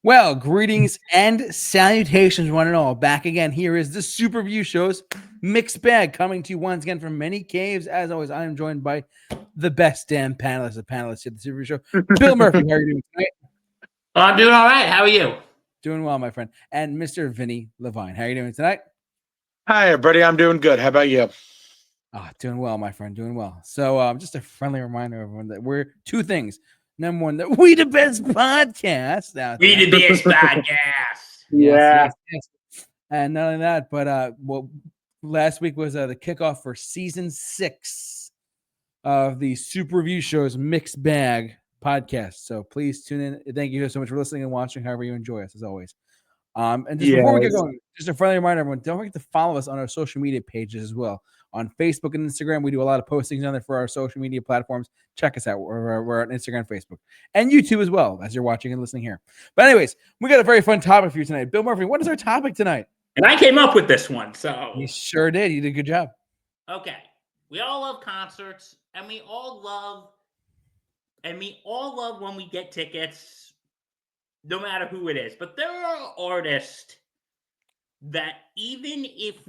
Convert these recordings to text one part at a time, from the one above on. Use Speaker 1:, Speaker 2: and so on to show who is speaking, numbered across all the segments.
Speaker 1: Well, greetings and salutations, one and all. Back again. Here is the Super Review Show's mixed bag coming to you once again from many caves. As always, I am joined by the best damn panelists of panelists here at the Super Review Show. Bill Murphy, how are you doing tonight?
Speaker 2: I'm doing all right. How are you?
Speaker 1: Doing well, my friend. And Mr. Vinny Levine, how are you doing tonight?
Speaker 3: Hi, everybody. I'm doing good. How about you?
Speaker 1: Doing well, my friend. Doing well. So, just a friendly reminder, everyone, that we're two things. Number one, that we the best podcast out there.
Speaker 2: We the best podcast.
Speaker 3: Yeah.
Speaker 1: Yes. And not only that, but last week was the kickoff for season 6 of the Super Review Show's Mixed Bag podcast. So please tune in. Thank you so much for listening and watching, however you enjoy us, as always. And just before we get going, just a friendly reminder, everyone, don't forget to follow us on our social media pages as well. On Facebook and Instagram, we do a lot of postings on there for our social media platforms. Check us out. We're on Instagram, Facebook, and YouTube as well, as you're watching and listening here. But anyways, we got a very fun topic for you tonight. Bill Murphy, what is our topic tonight?
Speaker 2: And I came up with this one, so.
Speaker 1: You sure did. You did a good job.
Speaker 2: Okay. We all love concerts, and we all love when we get tickets, no matter who it is. But there are artists that even if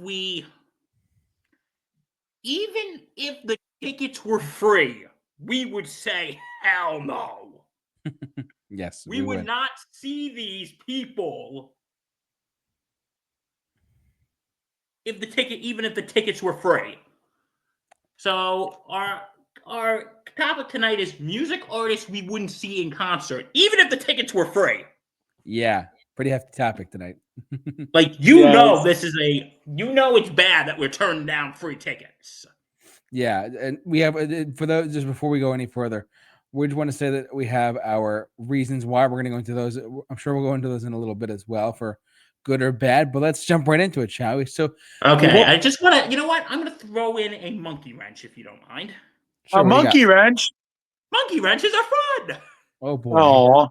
Speaker 2: the tickets were free, we would say, hell no.
Speaker 1: Yes.
Speaker 2: We would not see these people if the tickets were free. So our topic tonight is music artists we wouldn't see in concert, even if the tickets were free.
Speaker 1: Yeah, pretty hefty topic tonight.
Speaker 2: Like, know it's bad that we're turning down free tickets.
Speaker 1: Yeah, and we have, for those, just before we go any further, we just want to say that we have our reasons why we're going to go into those. I'm sure we'll go into those in a little bit as well, for good or bad, but let's jump right into it, shall we? So,
Speaker 2: okay, I just want to, you know what? I'm going to throw in a monkey wrench, if you don't mind.
Speaker 3: Sure, a monkey wrench?
Speaker 2: Monkey wrenches are fun.
Speaker 1: Oh, boy.
Speaker 3: Aww.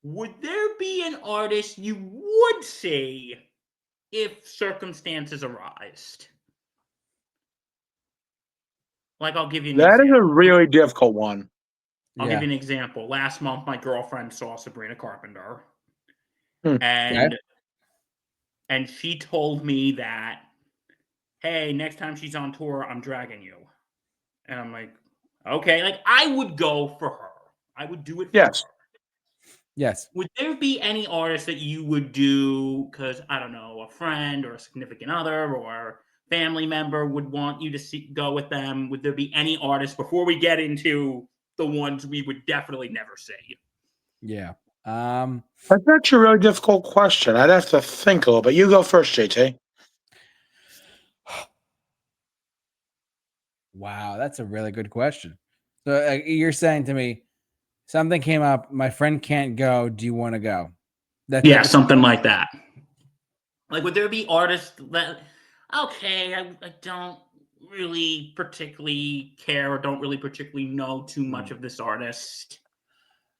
Speaker 2: Would there be an artist you would see if circumstances arise? Like, I'll give you an example.
Speaker 3: That is a really difficult one.
Speaker 2: I'll give you an example. Last month, my girlfriend saw Sabrina Carpenter. And she told me that, hey, next time she's on tour, I'm dragging you. And I'm like, okay. Like, I would go for her. I would do it for her.
Speaker 1: Yes.
Speaker 2: Would there be any artist that you would do because, I don't know, a friend or a significant other or family member would want you to go with them? Would there be any artist, before we get into the ones we would definitely never see?
Speaker 1: Yeah.
Speaker 3: That's actually a really difficult question. I'd have to think a little bit. You go first, JT.
Speaker 1: Wow, that's a really good question. So you're saying to me, something came up, my friend can't go, do you want to go?
Speaker 2: Something like that. Like, would there be artists that, okay, I don't really particularly care or don't really particularly know too much of this artist.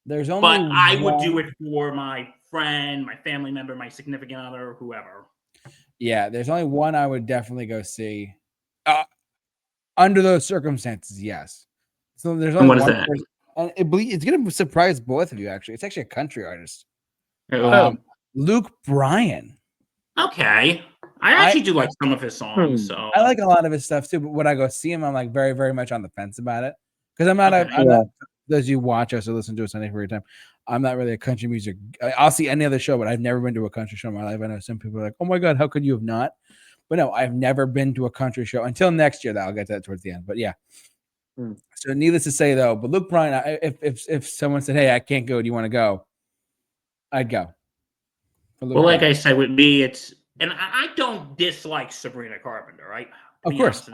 Speaker 1: There's only
Speaker 2: but I would do it for my friend, my family member, my significant other, whoever. Yeah,
Speaker 1: there's only one I would definitely go see. Under those circumstances, yes. So there's only
Speaker 2: one
Speaker 1: is
Speaker 2: that?
Speaker 1: Person, and it's going to surprise both of you, actually. It's actually a country artist. Luke Bryan.
Speaker 2: Okay. I actually do like some of his songs. So
Speaker 1: I like a lot of his stuff too, but when I go see him, I'm like very, very much on the fence about it. Because I'm not those you watch us or listen to us on every time. I'm not really a country music. I'll see any other show, but I've never been to a country show in my life. I know some people are like, oh my God, how could you have not? But no, I've never been to a country show until next year. That I'll get to that towards the end. But yeah. So needless to say, though, but Luke Bryan, if someone said, hey, I can't go, do you want to go? I'd go.
Speaker 2: Well, like I said, with me, it's, and I don't dislike Sabrina Carpenter, right?
Speaker 1: Of course.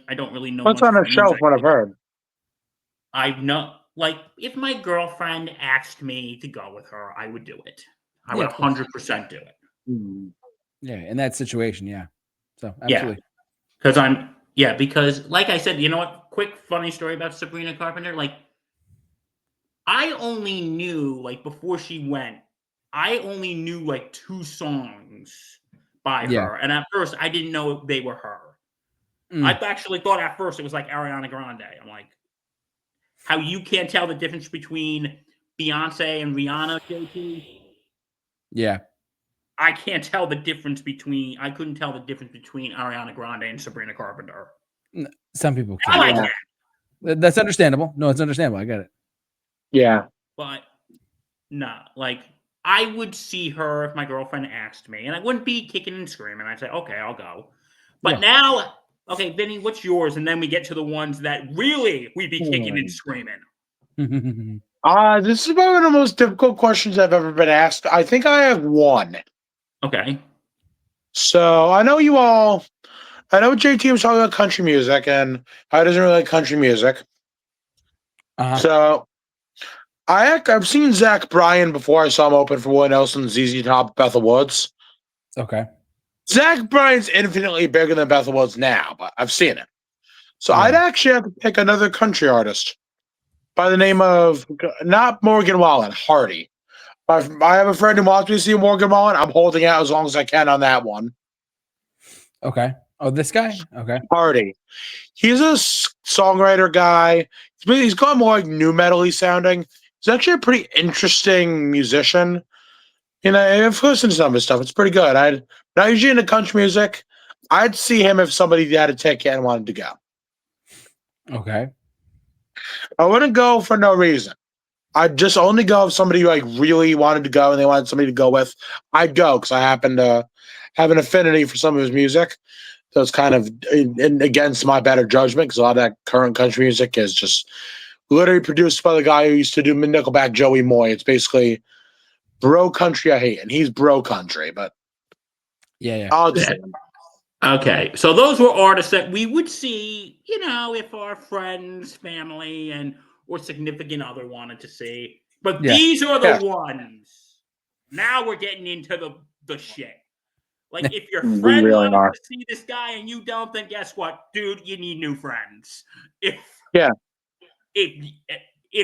Speaker 2: I don't really know.
Speaker 3: What's on the shelf? What I've heard.
Speaker 2: I know, like, if my girlfriend asked me to go with her, I would do it. I would 100% do it.
Speaker 1: Yeah, in that situation, yeah. So absolutely.
Speaker 2: Because like I said, you know what? Quick funny story about Sabrina Carpenter. Like, I only knew, like, before she went, I only knew like 2 songs by her, and at first I didn't know they were her. I actually thought at first it was like Ariana Grande. I'm like, how you can't tell the difference between Beyonce and Rihanna, JT?
Speaker 1: Yeah.
Speaker 2: I can't tell the difference between. I couldn't tell the difference between Ariana Grande and Sabrina Carpenter.
Speaker 1: Some people
Speaker 2: I
Speaker 1: can.
Speaker 2: like
Speaker 3: Yeah.
Speaker 2: that,
Speaker 1: That's understandable. No, it's understandable. I get it.
Speaker 3: Yeah.
Speaker 2: but nah. Like I would see her if my girlfriend asked me, and I wouldn't be kicking and screaming. I'd say, "Okay, I'll go." But
Speaker 1: Yeah.
Speaker 2: now, okay, Vinny, what's yours? And then we get to the ones that really we'd be kicking and screaming.
Speaker 3: This is one of the most difficult questions I've ever been asked. I think I have one.
Speaker 2: Okay.
Speaker 3: So I know JT was talking about country music, and I doesn't really like country music.
Speaker 1: Uh-huh.
Speaker 3: So I've seen Zach Bryan before. I saw him open for Willie Nelson, ZZ Top, Bethel Woods.
Speaker 1: Okay.
Speaker 3: Zach Bryan's infinitely bigger than Bethel Woods now, but I've seen it. So
Speaker 1: Yeah.
Speaker 3: I'd actually have to pick another country artist by the name of not Morgan Wallen, Hardy. I have a friend who wants me to see Morgan Wallen. I'm holding out as long as I can on that one.
Speaker 1: Okay. Oh, this guy? Okay.
Speaker 3: Hardy. He's a songwriter guy. He's gone more like new metal-y sounding. He's actually a pretty interesting musician. You know, I've listened to some of his stuff. It's pretty good. I'm not usually into country music. I'd see him if somebody had a ticket and wanted to go.
Speaker 1: Okay.
Speaker 3: I wouldn't go for no reason. I'd just only go if somebody like really wanted to go and they wanted somebody to go with. I'd go because I happen to have an affinity for some of his music. So it's kind of against my better judgment because a lot of that current country music is just literally produced by the guy who used to do Nickelback, Joey Moy. It's basically bro country I hate, and he's bro country, but
Speaker 1: Yeah.
Speaker 3: I'll just
Speaker 2: Okay, so those were artists that we would see, you know, if our friends, family, and or significant other wanted to see. But
Speaker 1: Yeah.
Speaker 2: these are the ones. Now we're getting into the shit. Like if your
Speaker 3: We
Speaker 2: friend
Speaker 3: really
Speaker 2: wanted
Speaker 3: are.
Speaker 2: to see this guy and you don't, then guess what, dude? You need new friends. If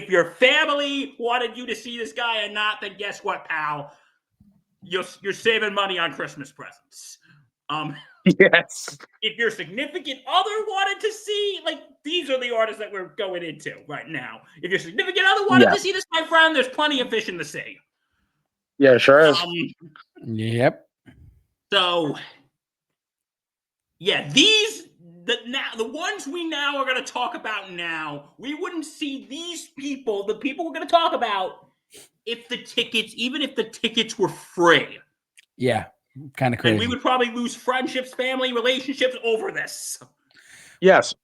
Speaker 2: your family wanted you to see this guy and not, then guess what, pal? You're saving money on Christmas presents.
Speaker 3: Yes.
Speaker 2: If your significant other wanted to see, like, these are the artists that we're going into right now. If your significant other wanted to see this, my friend, there's plenty of fish in the sea.
Speaker 3: Yeah, sure is.
Speaker 1: Yep.
Speaker 2: So, yeah, the ones we now are going to talk about now, we wouldn't see these people, the people we're going to talk about, even if the tickets were free.
Speaker 1: Yeah. Kind of crazy.
Speaker 2: And we would probably lose friendships, family, relationships over this.
Speaker 3: Yes.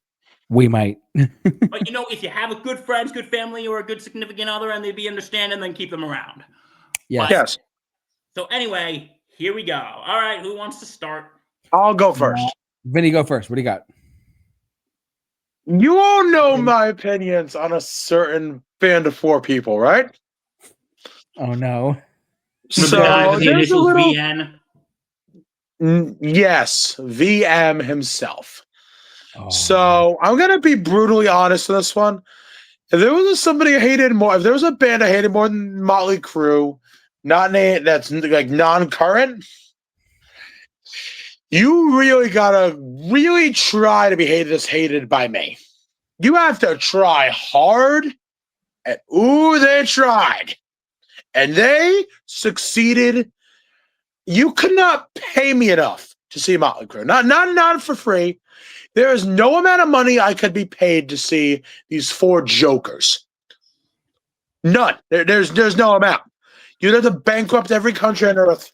Speaker 1: We might.
Speaker 2: But, you know, if you have a good friends, good family, or a good significant other, and they'd be understanding, then keep them around.
Speaker 1: Yes.
Speaker 3: Yes.
Speaker 2: So anyway, here we go. All right, who wants to start?
Speaker 3: I'll go first.
Speaker 1: Vinny, go first. What do you got?
Speaker 3: You all know my opinions on a certain band of 4 people, right?
Speaker 1: Oh, no.
Speaker 2: The guy with the
Speaker 3: there's a
Speaker 2: initials
Speaker 3: little-
Speaker 2: VN.
Speaker 3: Yes, VM himself.
Speaker 1: Oh,
Speaker 3: So I'm gonna be brutally honest in this one. If there was somebody I hated more, if there was a band I hated more than Motley Crue, that's like non-current, you really gotta really try to be hated by me. You have to try hard, and they tried, and they succeeded. You could not pay me enough to see Motley Crue. Not for free. There is no amount of money I could be paid to see these 4 jokers. None. There's no amount. You'd have to bankrupt every country on earth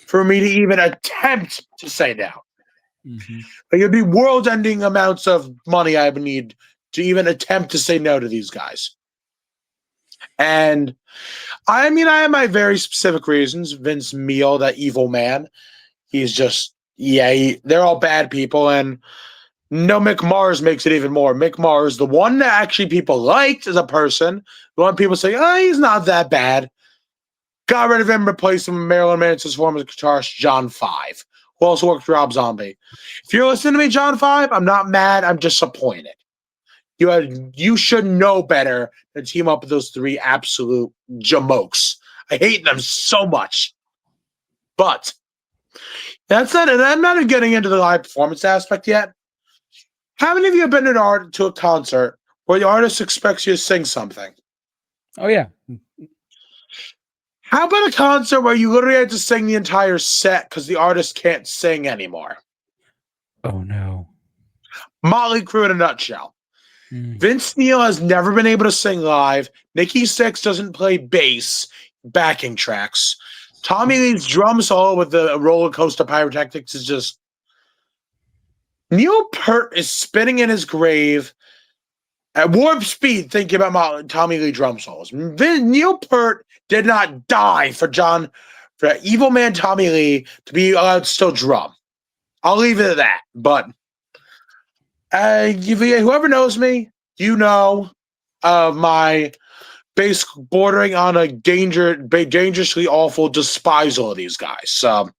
Speaker 3: for me to even attempt to say no.
Speaker 1: Mm-hmm.
Speaker 3: Like, it'd be world-ending amounts of money I would need to even attempt to say no to these guys. And I mean, I have my very specific reasons. Vince Neil, that evil man, he's just, they're all bad people. And no, Mick Mars makes it even more. Mick Mars, the one that actually people liked as a person, the one people say, oh, he's not that bad. Got rid of him, replaced him with Marilyn Manson's former guitarist, John Five, who also worked with Rob Zombie. If you're listening to me, John Five, I'm not mad. I'm disappointed. You should know better than team up with those 3 absolute jamokes. I hate them so much. But I'm not getting into the live performance aspect yet. How many of you have been to a concert where the artist expects you to sing something?
Speaker 1: Oh, yeah.
Speaker 3: How about a concert where you literally have to sing the entire set because the artist can't sing anymore?
Speaker 1: Oh no.
Speaker 3: Motley Crue in a nutshell.
Speaker 1: Mm.
Speaker 3: Vince Neil has never been able to sing live. Nikki Sixx doesn't play bass, backing tracks. Tommy Lee's drum solo with the roller coaster pyrotechnics is just. Neil Peart is spinning in his grave at warp speed thinking about Tommy Lee drum solos. Neil Peart did not die for evil man Tommy Lee to be allowed to still drum. I'll leave it at that. But whoever knows me, you know of my base bordering on a dangerously awful despisal of these guys. So,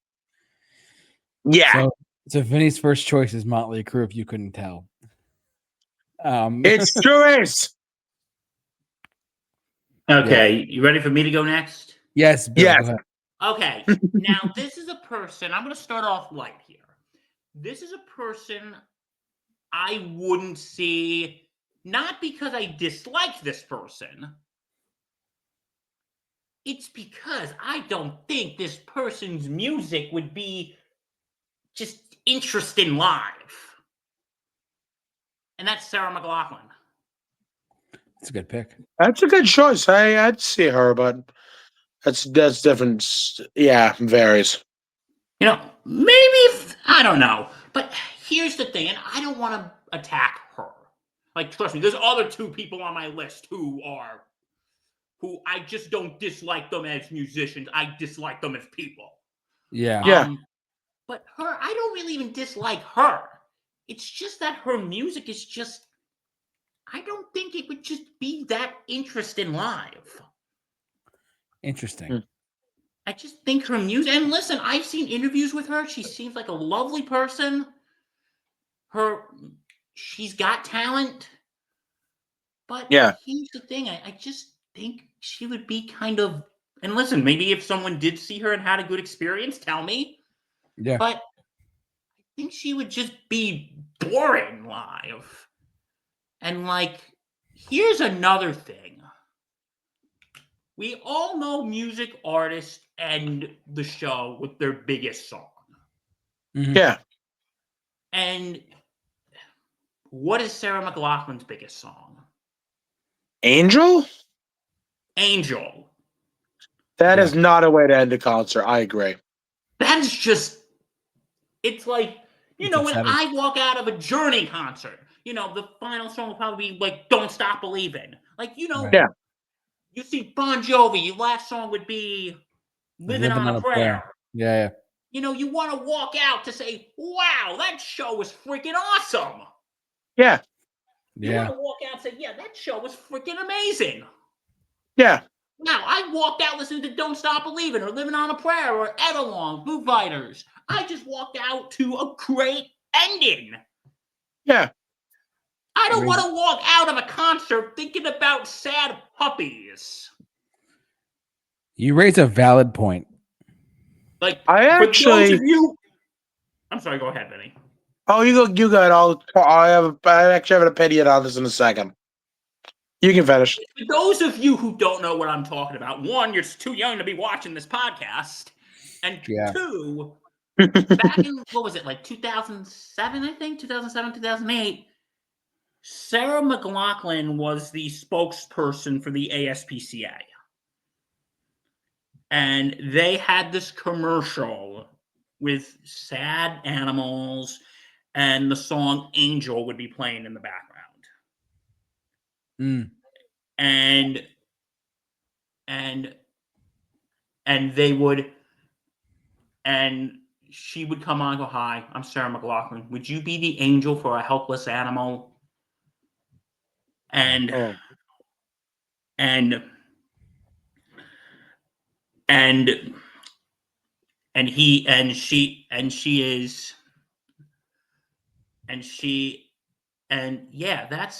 Speaker 3: yeah.
Speaker 1: So Vinny's first choice is Motley Crue, if you couldn't tell.
Speaker 3: It sure is.
Speaker 2: Okay, you ready for me to go next?
Speaker 1: Yes, Bill,
Speaker 3: yes.
Speaker 1: go ahead.
Speaker 2: Okay, now this is a person, I'm going to start off light here. This is a person I wouldn't see, not because I dislike this person. It's because I don't think this person's music would be just interesting live. And that's Sarah McLachlan.
Speaker 1: That's a good pick.
Speaker 3: That's a good choice. I'd see her, but that's different. Yeah, varies.
Speaker 2: You know, maybe I don't know. But here's the thing, and I don't want to attack her. Like, trust me, there's other two people on my list who I just don't dislike them as musicians. I dislike them as people.
Speaker 1: Yeah.
Speaker 2: But her, I don't really even dislike her. It's just that her music is just, I don't think it would just be that interesting live.
Speaker 1: Interesting.
Speaker 2: I just think her music, and listen, I've seen interviews with her. She seems like a lovely person. She's got talent. But here's the thing, I just think she would be kind of, and listen, maybe if someone did see her and had a good experience, tell me.
Speaker 1: Yeah.
Speaker 2: But I think she would just be boring live. And like, here's another thing. We all know music artists end the show with their biggest song.
Speaker 1: Mm-hmm.
Speaker 3: Yeah.
Speaker 2: And what is Sarah McLachlan's biggest song?
Speaker 3: Angel?
Speaker 2: Angel.
Speaker 3: That is not a way to end a concert. I agree.
Speaker 2: That is just, it's like, you know, when I walk out of a Journey concert, you know, the final song will probably be like, Don't Stop Believing. Like, you know, you see Bon Jovi, your last song would be Living on a Prayer.
Speaker 1: Yeah.
Speaker 2: You know, you want to walk out to say, wow, that show was freaking awesome.
Speaker 3: Yeah.
Speaker 2: You want to walk out and say, yeah, that show was freaking amazing.
Speaker 3: Yeah.
Speaker 2: Now, I walked out listening to Don't Stop Believing or Living on a Prayer or Everlong, Foo Fighters. I just walked out to a great ending.
Speaker 3: Yeah.
Speaker 2: I don't want to walk out of a concert thinking about sad puppies.
Speaker 1: You raise a valid point.
Speaker 2: Like,
Speaker 3: I actually,
Speaker 2: for those of you, I'm sorry, go ahead, Vinny.
Speaker 3: Oh, you go. I actually have an opinion on this in a second. You can finish.
Speaker 2: For those of you who don't know what I'm talking about, one, you're too young to be watching this podcast, and two, back in, what was it, like 2007, I think? 2007, 2008, Sarah McLachlan was the spokesperson for the ASPCA. And they had this commercial with sad animals, and the song Angel would be playing in the background. And they would, and she would come on and go, hi, I'm Sarah McLachlan. Would you be the angel for a helpless animal? And that's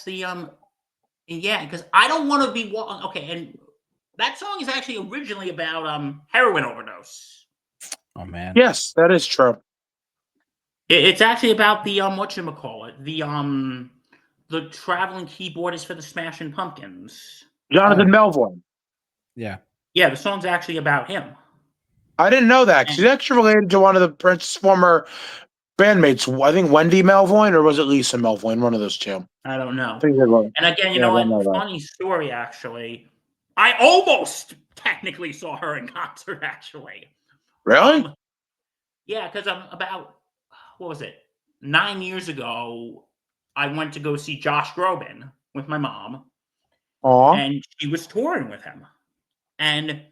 Speaker 2: the because I don't want to be okay. And that song is actually originally about heroin overdose.
Speaker 1: Oh man.
Speaker 3: Yes, that is true.
Speaker 2: It's actually about the whatchamacallit, the traveling keyboardist for the Smashing Pumpkins.
Speaker 3: Jonathan Melvoin.
Speaker 1: Yeah.
Speaker 2: Yeah, the song's actually about him.
Speaker 3: I didn't know that. 'Cause
Speaker 2: And
Speaker 3: he's actually related to one of the Prince's former bandmates. I think Wendy Melvoin, or was it Lisa Melvoin? One of those two.
Speaker 2: I don't know.
Speaker 3: I think they were.
Speaker 2: And again, you
Speaker 3: Yeah, I
Speaker 2: know
Speaker 3: don't
Speaker 2: what?
Speaker 3: know that.
Speaker 2: Funny story, actually. I almost technically saw her in concert, actually.
Speaker 3: Really?
Speaker 2: Yeah, because I'm about, what was it? 9 years ago, I went to go see Josh Groban with my mom,
Speaker 3: Aw.
Speaker 2: and she was touring with him. And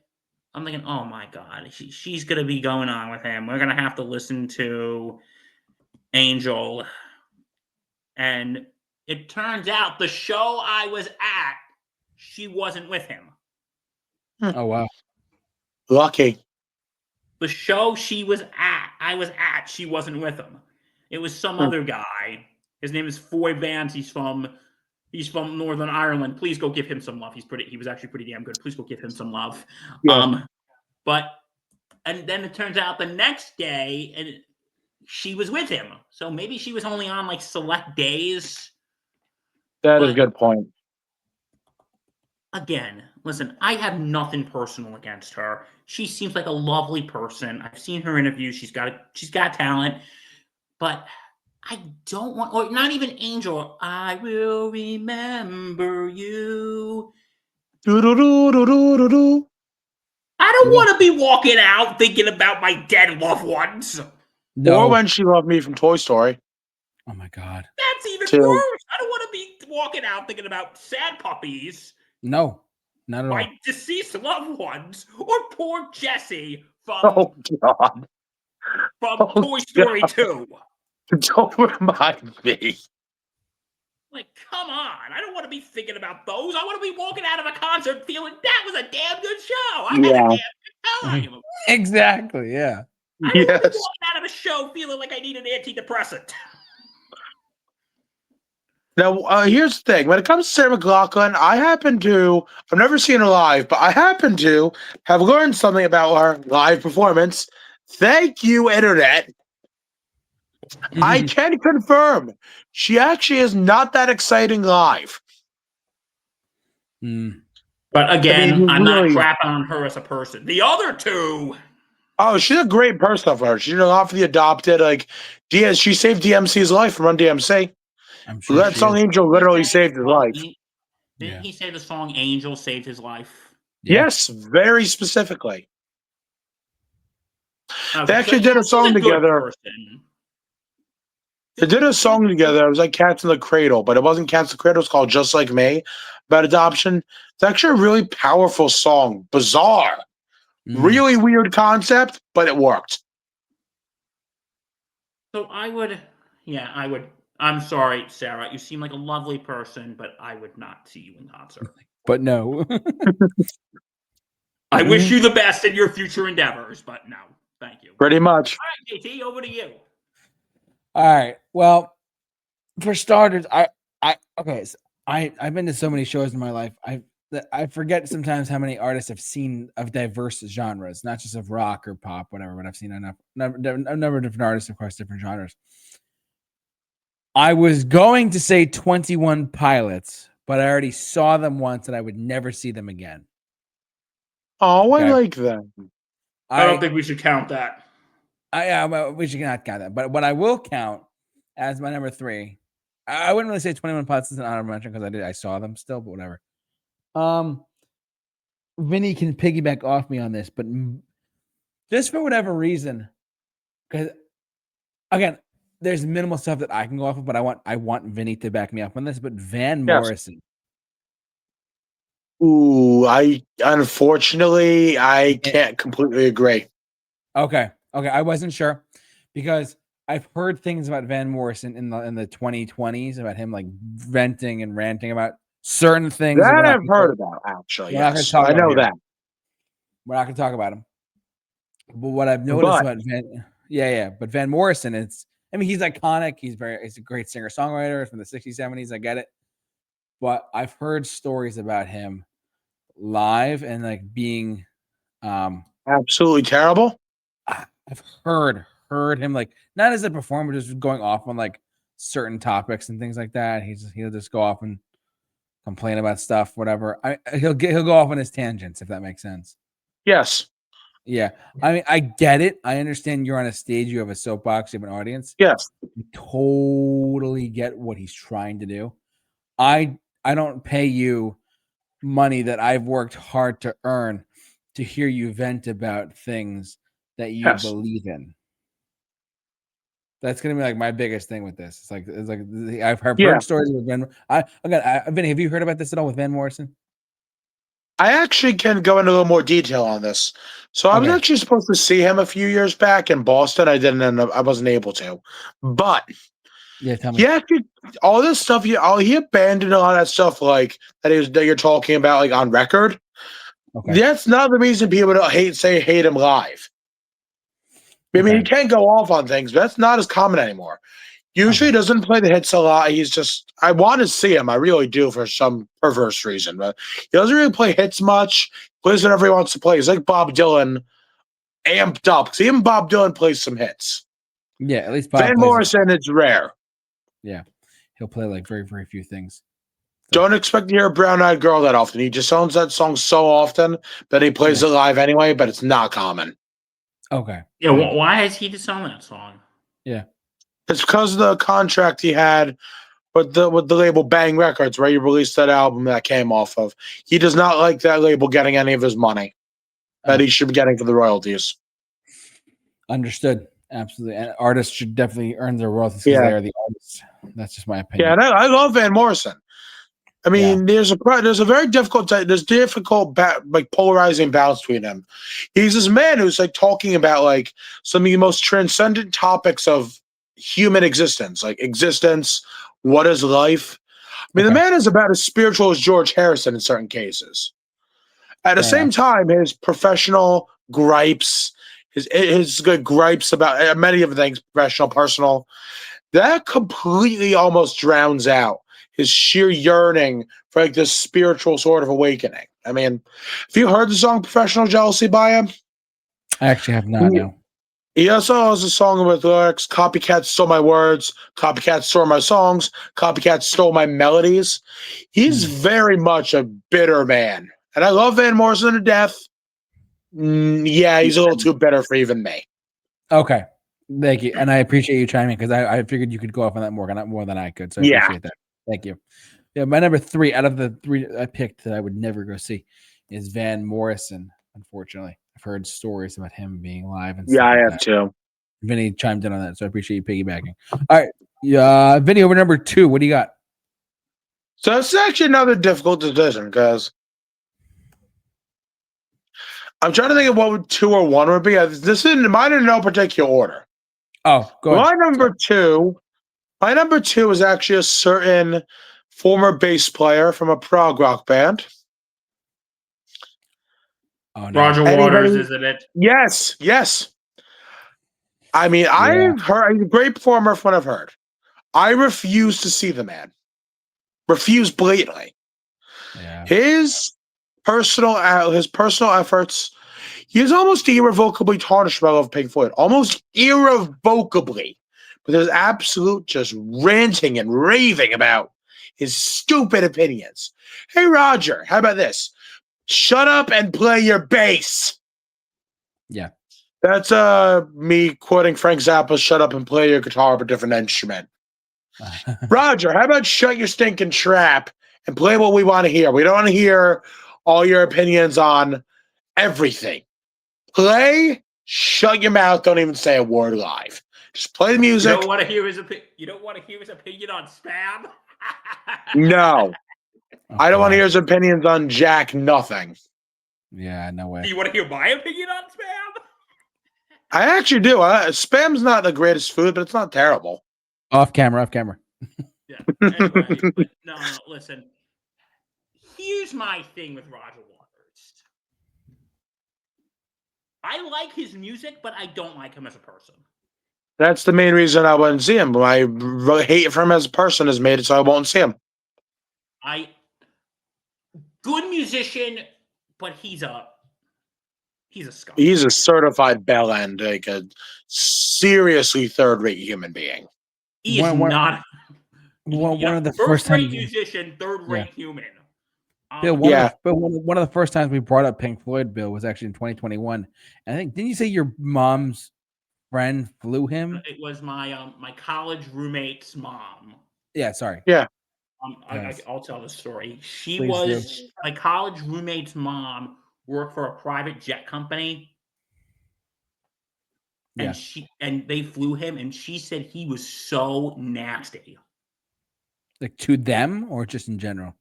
Speaker 2: I'm thinking, oh my God, she's going to be going on with him. We're going to have to listen to Angel. And it turns out the show I was at, she wasn't with him.
Speaker 1: Oh, wow.
Speaker 3: Lucky.
Speaker 2: The show I was at, she wasn't with him. It was some other guy. His name is Foy Vance. He's from Northern Ireland. Please go give him some love. He was actually pretty damn good. Please go give him some love.
Speaker 3: Yeah.
Speaker 2: And then it turns out the next day, and she was with him. So maybe she was only on like select days.
Speaker 3: That is a
Speaker 2: But
Speaker 3: good point.
Speaker 2: again, listen, I have nothing personal against her. She seems like a lovely person. I've seen her interviews. She's got talent. But I don't want, or not even Angel. I will remember you.
Speaker 3: Do-do-do-do-do-do-do.
Speaker 2: I don't want to be walking out thinking about my dead loved ones.
Speaker 1: No.
Speaker 3: Or When She Loved Me from Toy Story.
Speaker 1: Oh my God.
Speaker 2: That's even
Speaker 3: Two.
Speaker 2: worse. I don't want to be walking out thinking about sad puppies,
Speaker 1: No, not at all.
Speaker 2: my deceased loved ones, or poor Jessie from
Speaker 3: Oh, God. Oh,
Speaker 2: Toy Story
Speaker 3: God.
Speaker 2: 2.
Speaker 3: Don't remind me.
Speaker 2: Like, come on. I don't want to be thinking about those. I want to be walking out of a concert feeling that was a damn good show. I had a
Speaker 3: Yeah.
Speaker 2: damn good time.
Speaker 1: Exactly. Yeah.
Speaker 2: I don't want to be
Speaker 3: Yes.
Speaker 2: walking out of a show feeling like I need an antidepressant.
Speaker 3: Now, here's the thing. When it comes to Sarah McLachlan, I've never seen her live, but I happen to have learned something about her live performance. Thank you, Internet. I can confirm she actually is not that exciting live.
Speaker 2: But again, I'm not
Speaker 3: really.
Speaker 2: crapping on her as a person. The other two.
Speaker 3: Oh, she's a great person for her. She did a lot for the adopted. Like, Diaz, she saved DMC's life from Run DMC.
Speaker 1: I'm sure
Speaker 3: That
Speaker 1: she
Speaker 3: song
Speaker 1: is.
Speaker 3: Angel literally saved his life.
Speaker 2: Didn't he say the song Angel saved his life?
Speaker 1: Yeah.
Speaker 3: Yes, very specifically.
Speaker 2: Okay,
Speaker 3: They actually
Speaker 2: so
Speaker 3: did a
Speaker 2: she's
Speaker 3: song
Speaker 2: good
Speaker 3: together.
Speaker 2: person.
Speaker 3: They did a song together. It was like Cats in the Cradle, but it wasn't Cats in the Cradle. It's called Just Like Me about adoption. It's actually a really powerful song. Bizarre. Really weird concept, but it worked.
Speaker 2: So I would. I'm sorry, Sarah. You seem like a lovely person, but I would not see you in concert.
Speaker 1: But no.
Speaker 2: I wish you the best in your future endeavors, but no. Thank you.
Speaker 3: Pretty much.
Speaker 2: All right, JT, over to you.
Speaker 1: All right. Well, for starters, I've been to so many shows in my life. I forget sometimes how many artists I've seen of diverse genres, not just of rock or pop, whatever. But I've seen a number of different artists across different genres. I was going to say 21 Pilots, but I already saw them once, and I would never see them again.
Speaker 3: Oh,
Speaker 1: Okay.
Speaker 3: I like that.
Speaker 2: I don't think we should count that.
Speaker 1: We should not count that. But what I will count as my number 3, I wouldn't really say 21 Pilots is an honorable mention because I saw them still, but whatever. Vinny can piggyback off me on this, but just for whatever reason, because again, there's minimal stuff that I can go off of, but I want Vinny to back me up on this. But Van Morrison.
Speaker 3: Ooh, unfortunately I can't completely agree.
Speaker 1: Okay. I wasn't sure because I've heard things about Van Morrison in the 2020s about him like venting and ranting about certain things
Speaker 3: That I've heard about, actually. Yes, I know that.
Speaker 1: We're not going to talk about him. But what I've noticed about but Van Morrison, he's iconic. He's a great singer-songwriter from the 60s, 70s. I get it. But I've heard stories about him live and like being
Speaker 3: absolutely terrible.
Speaker 1: I've heard him like not as a performer, just going off on like certain topics and things like that. He'll just go off and complain about stuff, whatever. He'll go off on his tangents, if that makes sense.
Speaker 3: Yes.
Speaker 1: Yeah. I mean, I get it. I understand you're on a stage, you have a soapbox, you have an audience.
Speaker 3: Yes.
Speaker 1: You totally get what he's trying to do. I don't pay you money that I've worked hard to earn to hear you vent about things that you
Speaker 3: Yes.
Speaker 1: believe in. That's gonna be like my biggest thing with this. It's like I've heard stories with Van. Vinny, have you heard about this at all with Van Morrison?
Speaker 3: I actually can go into a little more detail on this. So I was actually supposed to see him a few years back in Boston. I didn't end up, I wasn't able to. But
Speaker 1: yeah, tell me.
Speaker 3: He actually, all this stuff, he abandoned a lot of that stuff like that you're talking about like on record.
Speaker 1: Okay.
Speaker 3: That's not the reason people don't hate him live. I mean, he can go off on things, but that's not as common anymore. Usually doesn't play the hits a lot. He's just, I want to see him. I really do for some perverse reason, but he doesn't really play hits much. Plays whatever he wants to play. He's like Bob Dylan, amped up. Because even Bob Dylan plays some hits.
Speaker 1: Yeah, at least Bob
Speaker 3: Van Morrison, it's rare.
Speaker 1: Yeah, he'll play like very, very few things.
Speaker 3: So. Don't expect to hear a Brown Eyed Girl that often. He just owns that song so often that he plays it live anyway, but it's not common.
Speaker 1: Okay.
Speaker 2: Yeah, why has he just owned that song?
Speaker 3: Yeah. It's because of the contract he had with the label Bang Records, where he released that album that came off of. He does not like that label getting any of his money that he should be getting for the royalties.
Speaker 1: Understood. Absolutely. And artists should definitely earn their royalties because they are the artists. That's just my opinion.
Speaker 3: Yeah, and I love Van Morrison. I mean, there's a very difficult like polarizing balance between them. He's this man who's like talking about like some of the most transcendent topics of human existence, like existence, what is life. I mean, the man is about as spiritual as George Harrison in certain cases. At the same time, his professional gripes, his good gripes about many of the things, professional, personal, that completely almost drowns out his sheer yearning for like this spiritual sort of awakening. I mean, have you heard the song Professional Jealousy by him?
Speaker 1: I actually have not, no.
Speaker 3: He also has a song with lyrics, copycats stole my words, copycats stole my songs, copycats stole my melodies. He's very much a bitter man. And I love Van Morrison to death. Yeah, he's a little too bitter for even me.
Speaker 1: Okay. Thank you. And I appreciate you chiming in because I figured you could go off on that more than I could. So I appreciate that. Thank you. Yeah, my number 3 out of the 3 I picked that I would never go see is Van Morrison, unfortunately. I've heard stories about him being live and stuff
Speaker 3: I
Speaker 1: like
Speaker 3: have
Speaker 1: that.
Speaker 3: too.
Speaker 1: Vinny chimed in on that, so I appreciate you piggybacking. All right. Yeah, Vinny, over number 2. What do you got?
Speaker 3: So it's actually another difficult decision because I'm trying to think of what 2 or 1 would be. This is mine in no particular order.
Speaker 1: Oh, go ahead.
Speaker 3: My number 2 is actually a certain former bass player from a prog rock band.
Speaker 2: Oh, no. Roger Waters, isn't it?
Speaker 3: Yes. I mean, I've heard he's a great performer from what I've heard. I refuse to see the man. Refuse blatantly.
Speaker 1: Yeah.
Speaker 3: His personal efforts, he is almost irrevocably tarnished by love of Pink Floyd. Almost irrevocably. But there's absolute just ranting and raving about his stupid opinions. Hey, Roger, how about this? Shut up and play your bass.
Speaker 1: Yeah.
Speaker 3: That's me quoting Frank Zappa, shut up and play your guitar but a different instrument. Roger, how about shut your stinking trap and play what we want to hear? We don't want to hear all your opinions on everything. Shut your mouth, don't even say a word live. Just play the music.
Speaker 2: You don't want to hear his opinion on Spam?
Speaker 3: No. I don't want to hear his opinions on Jack nothing.
Speaker 1: Yeah, no way.
Speaker 2: Do you want to hear my opinion on Spam?
Speaker 3: I actually do. Spam's not the greatest food, but it's not terrible.
Speaker 1: Off camera.
Speaker 2: Yeah. Anyway, but no, listen. Here's my thing with Roger Waters. I like his music, but I don't like him as a person. That's
Speaker 3: the main reason I wouldn't see him. My hate for him as a person has made it so I won't see him.
Speaker 2: Good musician, but he's a scum.
Speaker 3: He's a certified bell end, like a seriously third-rate human being.
Speaker 2: He is not
Speaker 1: one of the first time
Speaker 2: musician, third-rate human.
Speaker 1: Bill, one of the first times we brought up Pink Floyd, Bill, was actually in 2021. And I think, didn't you say your mom's friend flew him?
Speaker 2: It was my my college roommate's mom.
Speaker 1: Yeah, sorry.
Speaker 3: Yeah.
Speaker 2: I'll tell the story.
Speaker 1: Please
Speaker 2: my college roommate's mom worked for a private jet company.
Speaker 1: Yeah.
Speaker 2: And they flew him, and she said he was so nasty.
Speaker 1: Like to them or just in general?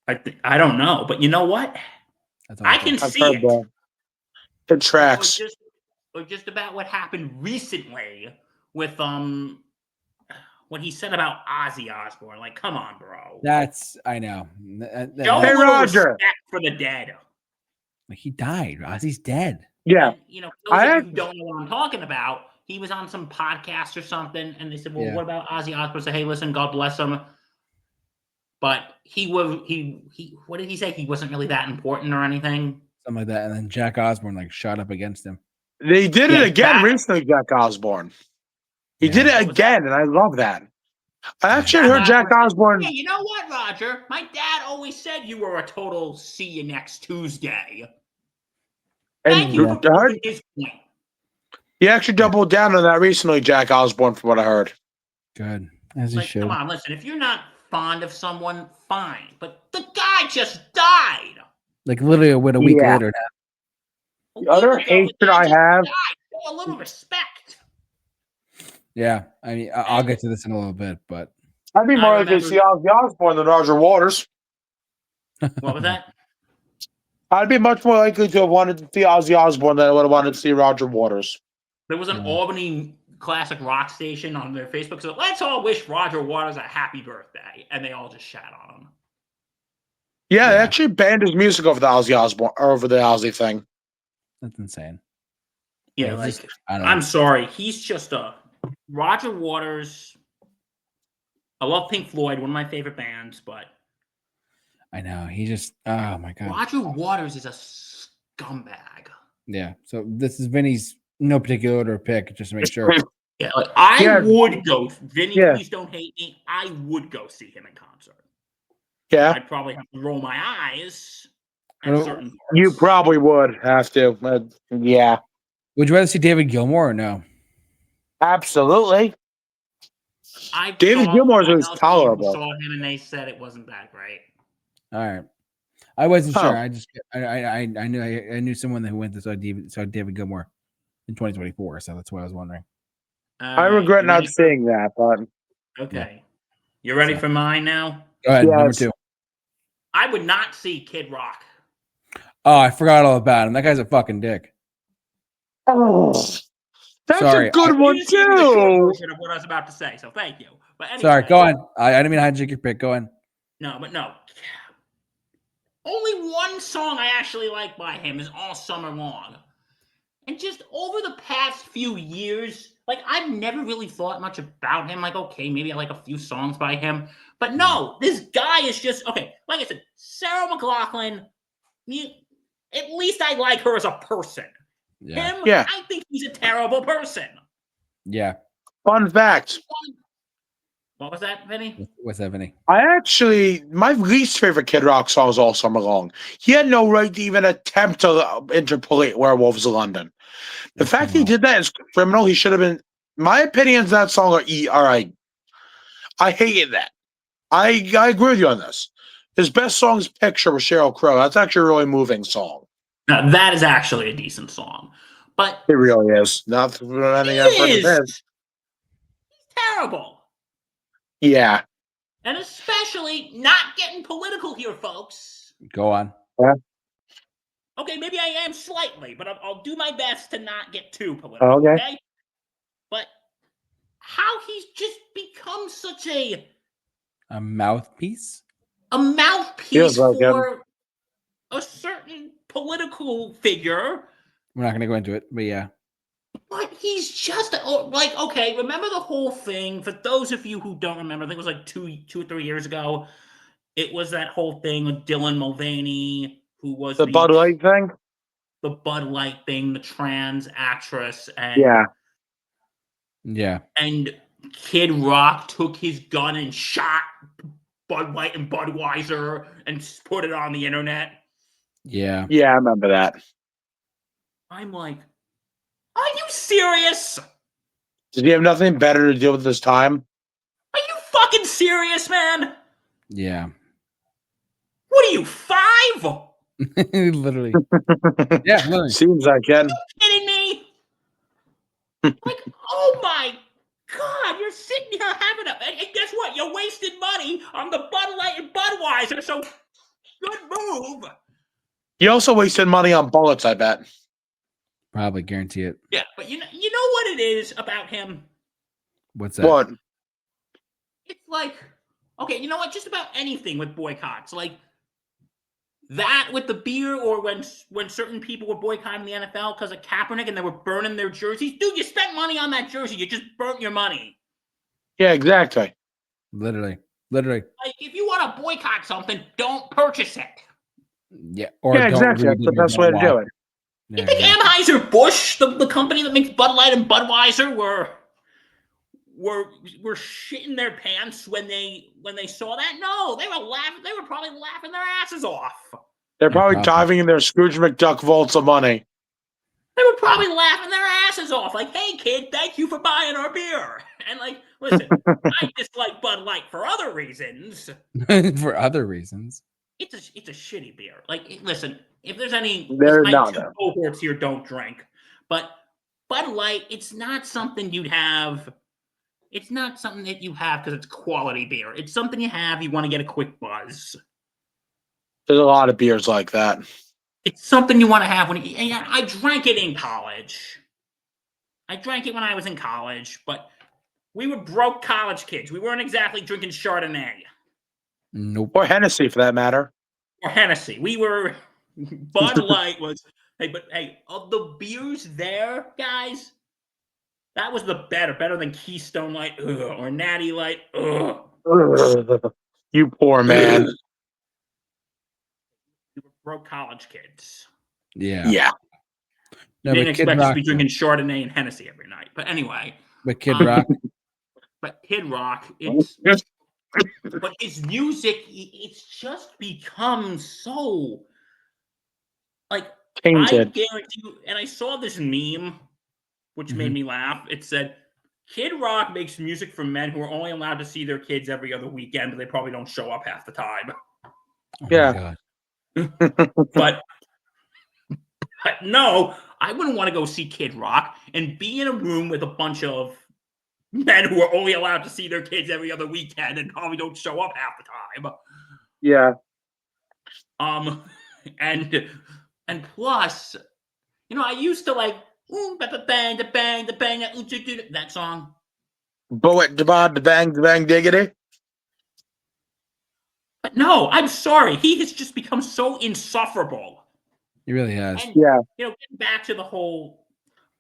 Speaker 2: I don't know, but you know what? I can see it.
Speaker 3: It tracks.
Speaker 2: Or just about what happened recently with what he said about Ozzy Osbourne. Like, come on, bro.
Speaker 1: I know.
Speaker 2: Show a little respect for the dead.
Speaker 1: Like, he died. Ozzy's dead.
Speaker 3: Yeah.
Speaker 2: And, you know, those of you who don't know what I'm talking about, he was on some podcast or something, and they said, well, what about Ozzy Osbourne? Say, hey, listen, God bless him. But he what did he say? He wasn't really that important or anything?
Speaker 1: Something like that. And then Jack Osbourne like shot up against him.
Speaker 3: They did it again recently, Jack Osbourne. He did it again, and I love that. I actually heard Jack Osbourne.
Speaker 2: Hey, you know what, Roger? My dad always said you were a total see you next Tuesday. Thank you for proving his point.
Speaker 3: He actually doubled down on that recently, Jack Osbourne, from what I heard.
Speaker 1: Good. As he should.
Speaker 2: Come on, listen. If you're not fond of someone, fine. But the guy just died.
Speaker 1: Like literally a week later now.
Speaker 3: The other hatred I have.
Speaker 2: Show a little respect.
Speaker 1: Yeah, I mean, I'll get to this in a little bit, but
Speaker 3: I'd be more likely to see Ozzy Osbourne than Roger Waters.
Speaker 2: What was that?
Speaker 3: I'd be much more likely to have wanted to see Ozzy Osbourne than I would have wanted to see Roger Waters.
Speaker 2: There was an Albany classic rock station on their Facebook. So let's all wish Roger Waters a happy birthday, and they all just shat on him.
Speaker 3: Yeah, they actually banned his music over the Ozzy thing.
Speaker 1: That's insane.
Speaker 2: Yeah, like I'm sorry, he's just a Roger Waters. I love Pink Floyd, one of my favorite bands, but
Speaker 1: I know he just oh my god.
Speaker 2: Roger Waters is a scumbag.
Speaker 1: Yeah. So this is Vinny's no particular order of pick, just to make sure.
Speaker 2: Yeah, like I would go. Vinny, please don't hate me. I would go see him in concert.
Speaker 3: Yeah.
Speaker 2: I'd probably have to roll my eyes at certain parts.
Speaker 3: You probably would have to. Yeah.
Speaker 1: Would you rather see David Gilmour or no?
Speaker 3: Absolutely. David Gilmour is tolerable.
Speaker 2: Saw him and they said it wasn't that great.
Speaker 1: All right. I wasn't sure. I knew someone who went to saw David Gilmour in 2024, so that's why I was wondering.
Speaker 3: I regret not seeing that, but
Speaker 2: okay. You ready for mine now?
Speaker 1: Go ahead, number 2.
Speaker 2: I would not see Kid Rock.
Speaker 1: Oh, I forgot all about him. That guy's a fucking dick.
Speaker 3: Oh, that's a good one too.
Speaker 2: Of what I was about to say, so thank you. But anyway,
Speaker 1: sorry, go on. I didn't mean to hijack your pick. Go on.
Speaker 2: No. Only one song I actually like by him is All Summer Long. And just over the past few years, like I've never really thought much about him. Like, okay, maybe I like a few songs by him. But no, this guy is just okay. Like I said, Sarah McLachlan, at least I like her as a person.
Speaker 1: Yeah.
Speaker 2: I think he's a terrible person.
Speaker 1: Yeah.
Speaker 3: Fun fact.
Speaker 2: What was that, Vinny?
Speaker 1: What's that, Vinny?
Speaker 3: My least favorite Kid Rock song was All Summer Long. He had no right to even attempt to interpolate Werewolves of London. The fact he did that is criminal. He should have been. My opinions on that song are I hated that. I agree with you on this. His best song is Picture with Sheryl Crow. That's actually a really moving song.
Speaker 2: Now, that is actually a decent song. But
Speaker 3: it really is. Not anything I've heard of his.
Speaker 2: He's terrible.
Speaker 3: Yeah.
Speaker 2: And especially not getting political here, folks.
Speaker 1: Go on.
Speaker 3: Yeah.
Speaker 2: Okay, maybe I am slightly, but I'll do my best to not get too political. Okay? But how he's just become such a
Speaker 1: mouthpiece?
Speaker 2: A mouthpiece for a certain political figure.
Speaker 1: We're not going to go into it, but yeah.
Speaker 2: But he's just like, okay, remember the whole thing? For those of you who don't remember, I think it was like two or 3 years ago. It was that whole thing with Dylan Mulvaney, who was
Speaker 3: the Bud Light thing?
Speaker 2: The Bud Light thing, the trans actress. And,
Speaker 1: yeah.
Speaker 2: And Kid Rock took his gun and shot Bud Light and Budweiser and put it on the internet.
Speaker 1: Yeah.
Speaker 3: Yeah, I remember that.
Speaker 2: I'm like, are you serious?
Speaker 3: Did he have nothing better to deal with this time?
Speaker 2: Are you fucking serious, man?
Speaker 1: Yeah.
Speaker 2: What are you, 5?
Speaker 1: Literally. Yeah, literally.
Speaker 3: Seems like it.
Speaker 2: Are you kidding me? Like, oh my God, you're sitting here having a... And guess what? You're wasting money on the Bud Light and Budweiser, so good move.
Speaker 3: He also wasted money on bullets, I bet.
Speaker 1: Probably guarantee it.
Speaker 2: Yeah, but you know what it is about him?
Speaker 1: What's that?
Speaker 3: What?
Speaker 2: It's like, okay, you know what? Just about anything with boycotts. Like, that with the beer, or when certain people were boycotting the NFL because of Kaepernick and they were burning their jerseys. Dude, you spent money on that jersey. You just burnt your money.
Speaker 3: Yeah, exactly.
Speaker 1: Literally.
Speaker 2: Like, if you want to boycott something, don't purchase it.
Speaker 1: Yeah. Or
Speaker 3: Yeah,
Speaker 1: don't
Speaker 3: exactly.
Speaker 1: read
Speaker 3: That's
Speaker 1: it
Speaker 3: the
Speaker 1: or
Speaker 3: best
Speaker 1: don't
Speaker 3: way to do
Speaker 1: watch
Speaker 3: it.
Speaker 1: Yeah,
Speaker 2: You think
Speaker 1: exactly.
Speaker 2: Anheuser-Busch, the company that makes Bud Light and Budweiser, were shitting their pants when they saw that? No, they were laughing. They were probably laughing their asses off.
Speaker 3: They're
Speaker 1: Yeah,
Speaker 3: probably
Speaker 1: probably.
Speaker 3: diving in their Scrooge McDuck vaults of money.
Speaker 2: They were probably laughing their asses off. Like, hey, kid, thank you for buying our beer. And like, listen, I dislike Bud Light for other reasons.
Speaker 1: For other reasons.
Speaker 2: It's a shitty beer. Like, listen, if there's any,
Speaker 3: They're
Speaker 2: my
Speaker 3: not
Speaker 2: 2
Speaker 3: though.
Speaker 2: cohorts here don't drink, but Bud Light, it's not something you'd have. It's not something that you have because it's quality beer. It's something you have. You want to get a quick buzz.
Speaker 3: There's a lot of beers like that.
Speaker 2: It's something you want to have when you. And I drank it in college. I drank it when I was in college, but we were broke college kids. We weren't exactly drinking Chardonnay.
Speaker 1: Nope.
Speaker 3: Or Hennessy, for that matter.
Speaker 2: Or Hennessy. We were. Bud Light was. Hey, of the beers there, guys, that was the better than Keystone Light, or Natty Light.
Speaker 3: You poor man.
Speaker 2: We were broke college kids.
Speaker 1: Yeah.
Speaker 3: Yeah.
Speaker 1: No,
Speaker 2: Didn't
Speaker 1: but Kid
Speaker 2: expect us to
Speaker 1: Rock.
Speaker 2: be drinking Chardonnay and Hennessy every night. But anyway.
Speaker 1: But Kid Rock.
Speaker 2: But Kid Rock, but his music, it's just become so, like,
Speaker 3: Tainted.
Speaker 2: I guarantee you, and I saw this meme, which made me laugh. It said, Kid Rock makes music for men who are only allowed to see their kids every other weekend, but they probably don't show up half the time.
Speaker 1: Oh
Speaker 3: Yeah.
Speaker 1: my God.
Speaker 2: But no, I wouldn't want to go see Kid Rock and be in a room with a bunch of men who are only allowed to see their kids every other weekend and probably don't show up half the time.
Speaker 3: Yeah.
Speaker 2: And plus, I used to like bang the bang the bang that song.
Speaker 3: Bullet the bang diggity.
Speaker 2: But no, I'm sorry, he has just become so insufferable.
Speaker 1: He really has.
Speaker 2: And
Speaker 3: Yeah.
Speaker 2: getting back to the whole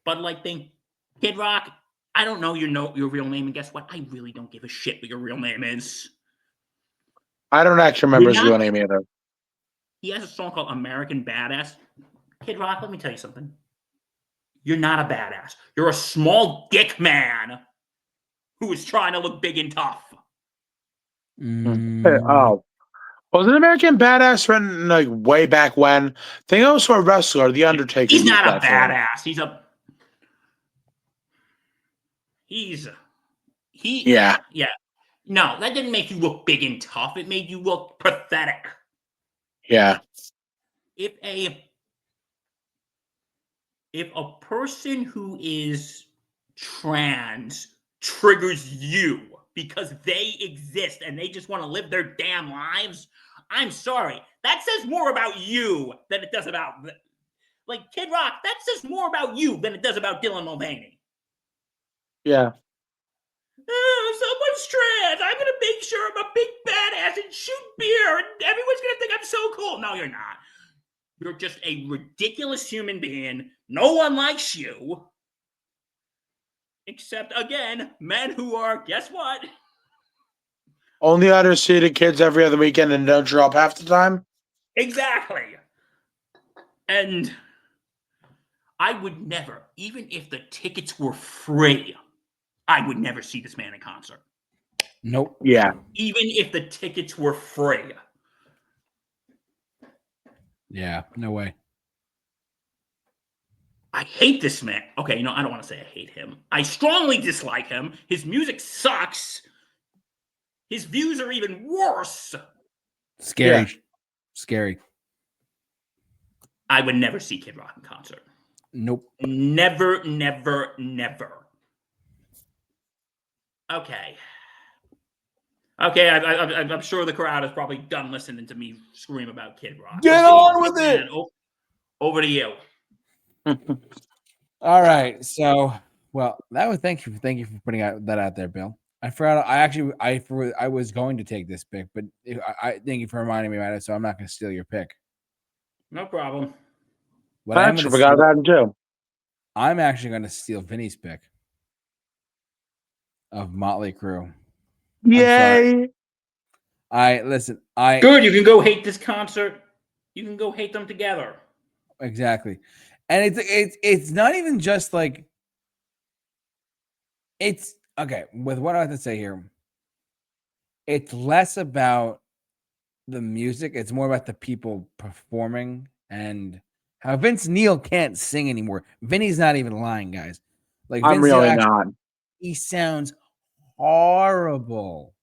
Speaker 2: Bud Light thing, Kid Rock, I don't know your real name, and guess what? I really don't give a shit what your real name is.
Speaker 3: I don't actually remember his real name either.
Speaker 2: He has a song called American Badass. Kid Rock, let me tell you something. You're not a badass. You're a small dick man who is trying to look big and tough.
Speaker 3: Oh. Was an American Badass written like way back when? I think also a wrestler, The Undertaker.
Speaker 2: He's not a badass. Yeah. No, that didn't make you look big and tough. It made you look pathetic.
Speaker 3: Yeah.
Speaker 2: If a person who is trans triggers you because they exist and they just want to live their damn lives, I'm sorry. That says more about you than it does about, like, Kid Rock, that says more about you than it does about Dylan Mulvaney.
Speaker 3: Yeah.
Speaker 2: Someone's trans. I'm going to make sure I'm a big badass and shoot beer and everyone's going to think I'm so cool. No, you're not. You're just a ridiculous human being. No one likes you. Except, again, men who are, guess what?
Speaker 3: Only out to see the kids every other weekend and don't show up half the time?
Speaker 2: Exactly. And I would never, even if the tickets were free, I would never see this man in concert.
Speaker 1: Nope.
Speaker 3: Yeah.
Speaker 2: Even if the tickets were free.
Speaker 1: Yeah, no way.
Speaker 2: I hate this man. Okay, I don't want to say I hate him. I strongly dislike him. His music sucks. His views are even worse.
Speaker 1: Scary.
Speaker 3: Yeah.
Speaker 1: Scary.
Speaker 2: I would never see Kid Rock in concert.
Speaker 1: Nope.
Speaker 2: Never, never, never. Okay. Okay, I'm sure the crowd is probably done listening to me scream about Kid Rock.
Speaker 1: Get on with it.
Speaker 2: Over to you.
Speaker 1: All right. So, well, thank you for putting that out there, Bill. I forgot. I was going to take this pick, but I thank you for reminding me about it. So I'm not going to steal your pick.
Speaker 2: No problem.
Speaker 1: What
Speaker 3: I
Speaker 1: I am
Speaker 3: actually
Speaker 1: going to
Speaker 3: forgot that one too.
Speaker 1: I'm actually going to steal Vinny's pick of Motley Crue.
Speaker 3: Yay!
Speaker 2: Good. You can go hate this concert. You can go hate them together.
Speaker 1: Exactly, and it's not even just like it's okay. With what I have to say here, it's less about the music. It's more about the people performing and how Vince Neil can't sing anymore. Vinny's not even lying, guys. Like
Speaker 3: I'm
Speaker 1: Vince Neil
Speaker 3: really not.
Speaker 1: he sounds horrible.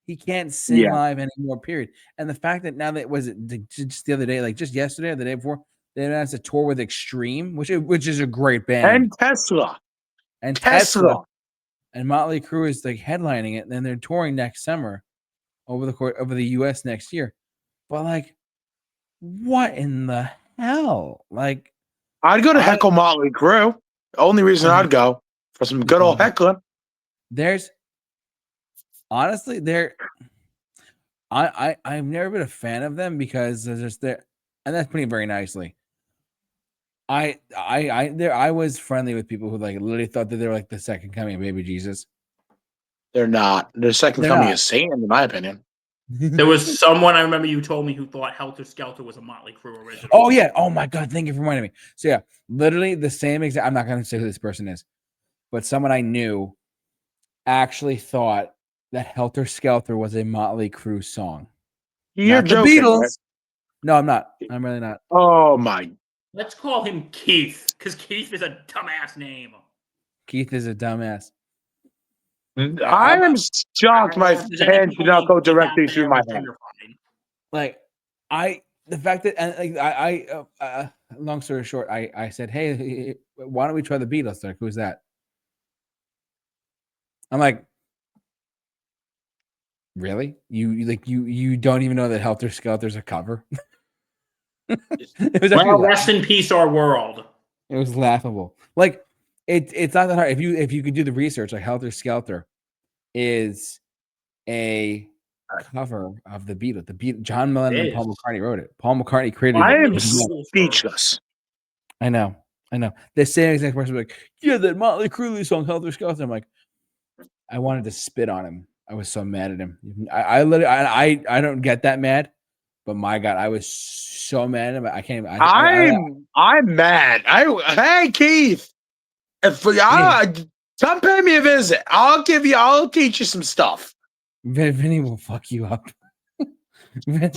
Speaker 1: He can't sing
Speaker 3: Yeah.
Speaker 1: live anymore, period. And the fact that now that was it just the other day, like just yesterday or the day before, they announced a tour with Extreme, which is a great band.
Speaker 3: And Tesla.
Speaker 1: And Tesla. And Motley Crue is like headlining it, and then they're touring next summer over the US next year. But like, what in the hell? Like,
Speaker 3: I'd go to heckle Motley Crue. Only reason I'd go for some good old heckling.
Speaker 1: I've never been a fan of them because they're just there, and that's putting it very nicely. I was friendly with people who like literally thought that they were like the second coming of baby Jesus.
Speaker 3: They're not. They're the second coming of Satan, in my opinion.
Speaker 2: There was someone I remember you told me who thought Helter Skelter was a Motley Crue original.
Speaker 1: Oh yeah. Oh my God. Thank you for reminding me. So yeah, literally the same exact. I'm not going to say who this person is, but someone I knew actually thought that Helter Skelter was a Motley Crue song.
Speaker 3: You're
Speaker 1: not
Speaker 3: joking.
Speaker 1: The Beatles.
Speaker 3: Right?
Speaker 1: No, I'm not. I'm really not.
Speaker 3: Oh my.
Speaker 2: Let's call him Keith, because Keith is a dumbass name.
Speaker 1: Keith is a dumbass.
Speaker 3: I'm shocked my hand should not go directly through my hand.
Speaker 1: Like, the fact that, and like, long story short, I said, hey, why don't we try the Beatles? They're like, who's that? I'm like, really? You don't even know that Helter Skelter's a cover? It was
Speaker 2: well, rest in peace, our world.
Speaker 1: It was laughable. Like, it's not that hard. If you could do the research, like Helter Skelter is a cover of the Beatles. The Beatles, John Lennon and Paul McCartney wrote it. Paul McCartney created it.
Speaker 3: I am speechless.
Speaker 1: I know. The same exact person was like, yeah, that Motley Crue song, Helter Skelter. I'm like, I wanted to spit on him. I was so mad at him. I literally, I don't get that mad, but my God, I was so mad at him. I can't even.
Speaker 3: I'm mad. Hey Keith, come pay me a visit. I'll teach you some stuff.
Speaker 1: Vinny will fuck you up.
Speaker 3: I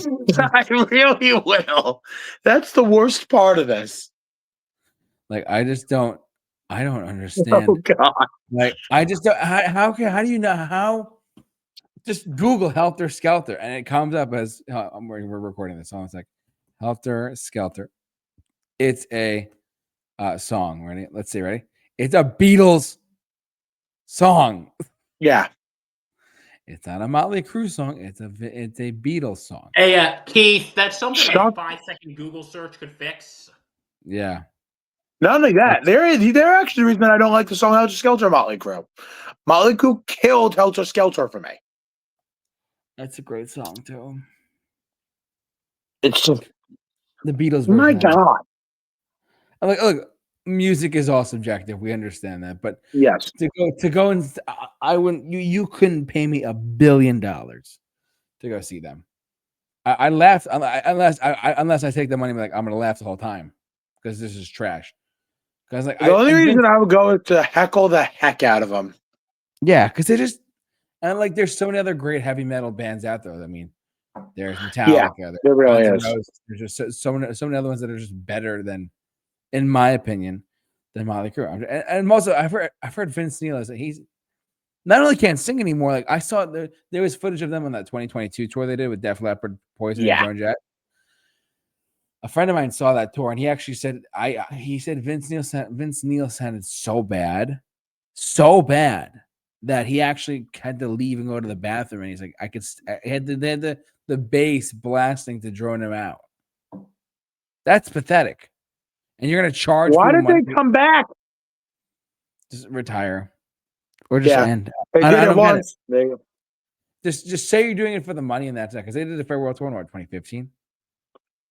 Speaker 3: really will. That's the worst part of this.
Speaker 1: Like, I don't understand.
Speaker 3: Oh God.
Speaker 1: Like, I just don't. How do you know how? Just Google Helter Skelter, and it comes up as we're recording this song. It's like Helter Skelter. It's a song. Ready? Let's see. Ready? It's a Beatles song.
Speaker 3: Yeah.
Speaker 1: It's not a Motley Crue song. It's a Beatles song.
Speaker 2: Hey, Keith, that's something a 5-second Google search could fix.
Speaker 1: Yeah.
Speaker 3: Not only that, they're actually the reason I don't like the song Helter Skelter Motley Crue. Motley Crue killed Helter Skelter for me.
Speaker 1: That's a great song too.
Speaker 3: It's just
Speaker 1: the Beatles.
Speaker 3: My God.
Speaker 1: I'm like, look, music is all subjective. We understand that, but
Speaker 3: yes,
Speaker 1: to go and I wouldn't. You couldn't pay me $1 billion to go see them. I laughed unless I take the money. Like, I'm gonna laugh the whole time because this is trash. Because like
Speaker 3: the only reason I would go is to heckle the heck out of them.
Speaker 1: Yeah, because they just And like, there's so many other great heavy metal bands out there. I mean, there's Metallica.
Speaker 3: Yeah,
Speaker 1: there's
Speaker 3: there really
Speaker 1: Guns N'
Speaker 3: is.
Speaker 1: Roses, there's just so many other ones that are just better than, in my opinion, than Motley Crue. And also, I've heard Vince Neil is that he's not only can't sing anymore. Like, I saw there was footage of them on that 2022 tour they did with Def Leppard, Poison, and Joan Jett. A friend of mine saw that tour, and he actually said, he said Vince Neil sounded so bad that he actually had to leave and go to the bathroom. And he's like, they had the bass blasting to drone him out. That's pathetic. And you're gonna charge.
Speaker 3: Why did they come back?
Speaker 1: Just retire, or just end.
Speaker 3: They did it once.
Speaker 1: Just say you're doing it for the money, and that's it. Because they did the farewell tour in 2015.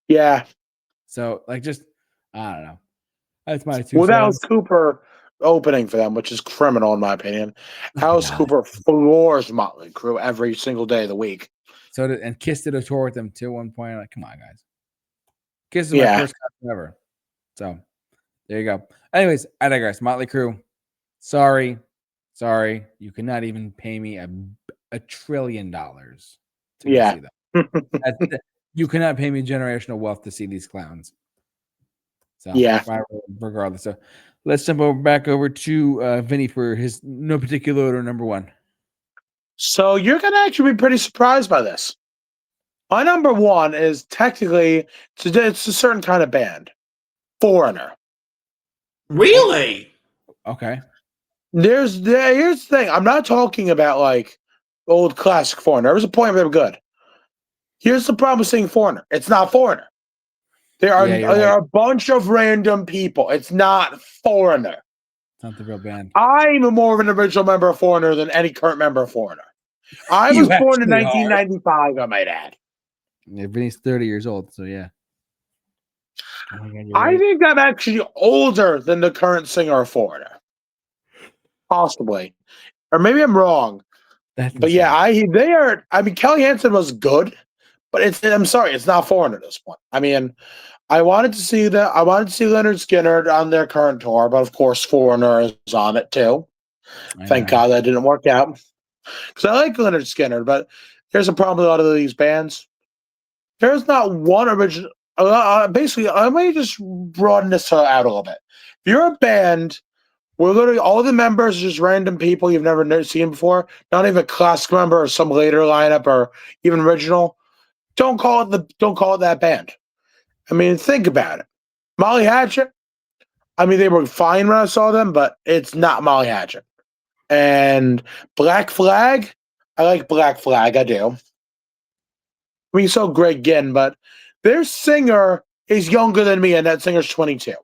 Speaker 3: Yeah.
Speaker 1: So like, just I don't know. That's my two.
Speaker 3: Well, that was Cooper opening for them, which is criminal in my opinion. Alice Cooper floors Motley Crue every single day of the week.
Speaker 1: So and Kiss did a tour with them too. One point, like, come on, guys. Kiss is my first concert ever. So there you go. Anyways, I digress. Motley Crue. Sorry, you cannot even pay me $1 trillion to see them. You cannot pay me generational wealth to see these clowns. So regardless. So let's jump back over to Vinny for his no particular order number 1.
Speaker 3: So you're gonna actually be pretty surprised by this. My number 1 is technically it's a certain kind of band, Foreigner.
Speaker 2: Really?
Speaker 1: Okay.
Speaker 3: Here's the thing. I'm not talking about like old classic Foreigner. There was a point where they were good. Here's the problem with saying Foreigner. It's not Foreigner. There are a bunch of random people. It's not Foreigner.
Speaker 1: It's not the real band.
Speaker 3: I'm more of an original member of Foreigner than any current member of Foreigner. I was born in 1995, I might add.
Speaker 1: Yeah, Vinny's 30 years old, so yeah.
Speaker 3: I think I'm actually older than the current singer of Foreigner. Possibly. Or maybe I'm wrong. But yeah, they are. I mean, Kelly Hansen was good, but I'm sorry, it's not Foreigner at this point. I mean, I wanted to see Leonard Skinner on their current tour, but of course, Foreigner is on it too. Thank God that didn't work out. Because I like Leonard Skinner, but here's a problem with a lot of these bands. There's not one original. Basically, let me just broaden this out a little bit. If you're a band where literally all the members are just random people you've never seen before, not even a classic member or some later lineup or even original, don't call it that band. I mean, think about it. Molly Hatchet, I mean, they were fine when I saw them, but it's not Molly Hatchet. And Black Flag, I like Black Flag, I do. I mean, so Greg Ginn, but their singer is younger than me, and that singer's 22.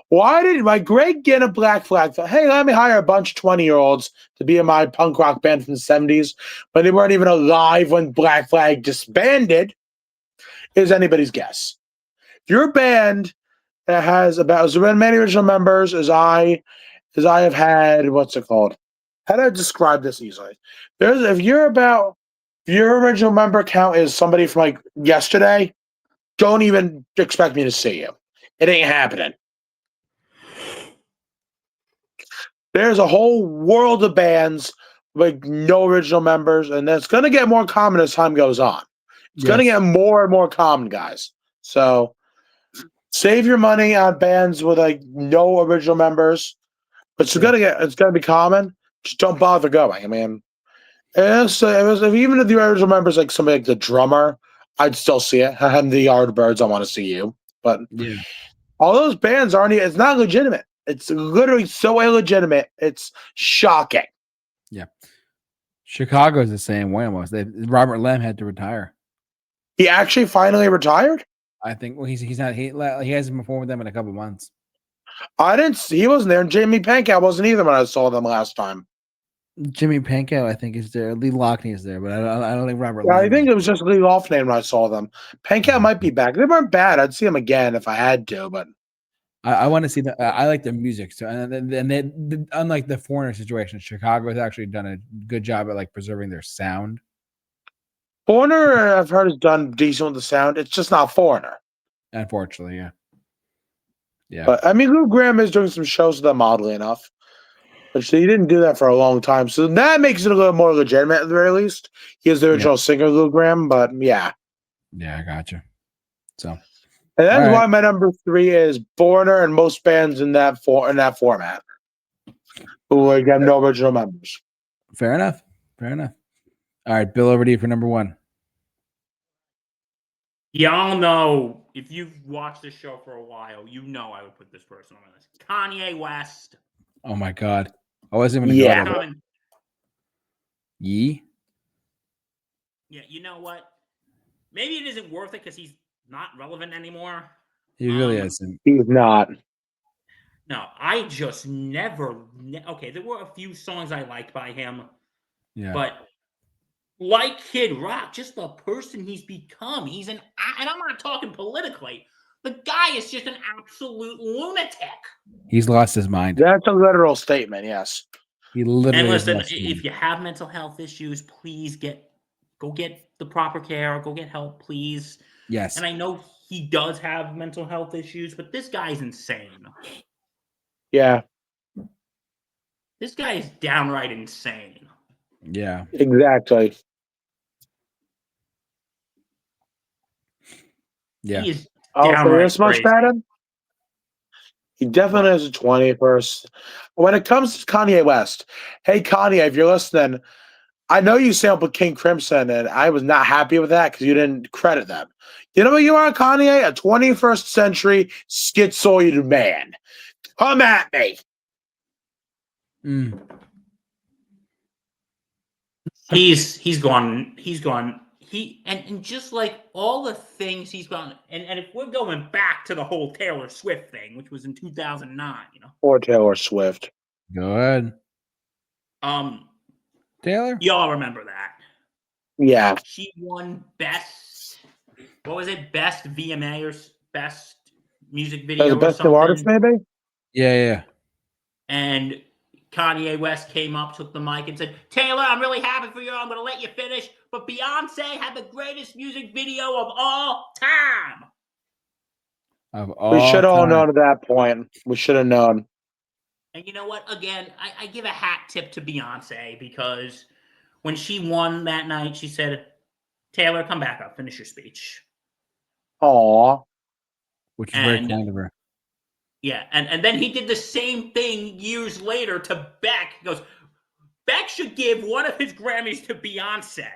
Speaker 3: Why did my Greg Ginn of Black Flag thought, hey, let me hire a bunch of 20-year-olds to be in my punk rock band from the 70s, but they weren't even alive when Black Flag disbanded, is anybody's guess. If you're a band that has about as many original members as I have had, what's it called? How do I describe this easily? If your original member count is somebody from like yesterday, don't even expect me to see you. It ain't happening. There's a whole world of bands with no original members, and that's going to get more common as time goes on. It's going to get more and more common, guys. So save your money on bands with like no original members. But it's gonna be common. Just don't bother going. I mean, even if the original members like somebody like the drummer, I'd still see it. I'm the Yardbirds. I want to see you. But all those bands aren't. It's not legitimate. It's literally so illegitimate. It's shocking.
Speaker 1: Yeah, Chicago's the same way almost. Robert Lamb had to retire.
Speaker 3: He actually finally retired?
Speaker 1: I think. Well, he's not. He hasn't performed with them in a couple months.
Speaker 3: I didn't see. He wasn't there. And Jamie Pankow wasn't either when I saw them last time.
Speaker 1: Jimmy Pankow, I think, is there. Lee Loughnane is there, but I don't think Robert.
Speaker 3: Yeah, I think it was just Lee Loughnane when I saw them. Pankow might be back. They weren't bad. I'd see them again if I had to, but
Speaker 1: I want to see the. I like their music too, and they, unlike the Foreigner situation, Chicago has actually done a good job at like preserving their sound.
Speaker 3: Foreigner, I've heard, has done decent with the sound. It's just not Foreigner.
Speaker 1: Unfortunately, yeah.
Speaker 3: But I mean, Lou Graham is doing some shows with them, oddly enough. But he didn't do that for a long time, so that makes it a little more legitimate at the very least. He is the original singer, Lou Gramm, but yeah.
Speaker 1: Yeah, I got you. So,
Speaker 3: and that's
Speaker 1: all
Speaker 3: why
Speaker 1: right.
Speaker 3: my number 3 is Foreigner and most bands in that format, who like have no original members.
Speaker 1: Fair enough. Fair enough. All right, Bill, over to you for number 1.
Speaker 2: Y'all know, if you've watched this show for a while, you know I would put this person on my list. Kanye West.
Speaker 1: Oh my God, I wasn't even
Speaker 3: Yeah.
Speaker 1: going to go. Yee.
Speaker 2: Yeah, you know what? Maybe it isn't worth it because he's not relevant anymore.
Speaker 1: He really isn't.
Speaker 3: He's not.
Speaker 2: No, I just never. Okay, there were a few songs I liked by him.
Speaker 1: Yeah.
Speaker 2: But like Kid Rock, just the person he's become. And I'm not talking politically. The guy is just an absolute lunatic.
Speaker 1: He's lost his mind.
Speaker 3: That's a literal statement, yes.
Speaker 1: He literally.
Speaker 2: And listen, if you have mental health issues, please go get the proper care. Go get help, please.
Speaker 1: Yes.
Speaker 2: And I know he does have mental health issues, but this guy's insane.
Speaker 3: Yeah.
Speaker 2: This guy is downright insane.
Speaker 1: Yeah.
Speaker 3: Exactly.
Speaker 1: Yeah.
Speaker 2: He is
Speaker 3: For
Speaker 2: downright
Speaker 3: this much
Speaker 2: crazy.
Speaker 3: better? He definitely has a 20 first. When it comes to Kanye West, hey Kanye, if you're listening, I know you sampled King Crimson, and I was not happy with that because you didn't credit them. You know what you are, Kanye? A 21st century schizoid man. Come at me.
Speaker 2: He's gone. And just like all the things he's gone, and if we're going back to the whole Taylor Swift thing, which was in 2009,
Speaker 3: Or Taylor Swift.
Speaker 1: Go ahead. Taylor?
Speaker 2: Y'all remember that?
Speaker 3: Yeah.
Speaker 2: She won best. What was it? Best VMA or best music video?
Speaker 3: The best
Speaker 2: or something.
Speaker 3: new artist, maybe?
Speaker 1: Yeah.
Speaker 2: And Kanye West came up, took the mic, and said, "Taylor, I'm really happy for you. I'm going to let you finish. But Beyonce had the greatest music video of all time."
Speaker 3: We should have all known at that point. We should have known.
Speaker 2: And you know what? Again, I give a hat tip to Beyonce because when she won that night, she said, "Taylor, come back up. Finish your speech."
Speaker 3: Aw.
Speaker 1: Which is very kind of her.
Speaker 2: Yeah, and then he did the same thing years later to Beck. He goes, "Beck should give one of his Grammys to Beyonce."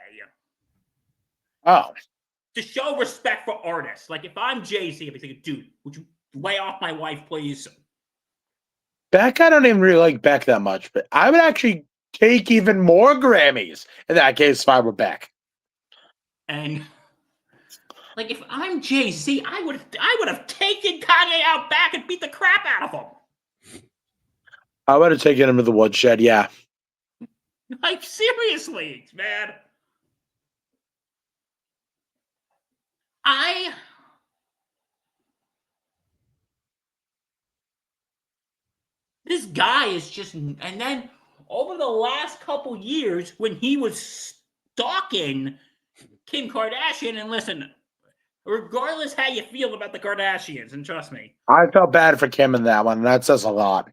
Speaker 3: Oh.
Speaker 2: To show respect for artists. Like, if I'm Jay-Z, I'd be thinking, dude, would you lay off my wife, please?
Speaker 3: Beck, I don't even really like Beck that much, but I would actually take even more Grammys in that case if I were Beck.
Speaker 2: And like, if I'm Jay-Z, I would have taken Kanye out back and beat the crap out of him.
Speaker 3: I would have taken him to the woodshed, yeah.
Speaker 2: Like, seriously, man. This guy is just, and then over the last couple years, when he was stalking Kim Kardashian, and listen, regardless how you feel about the Kardashians, and trust me,
Speaker 3: I felt bad for Kim in that one. That says a lot.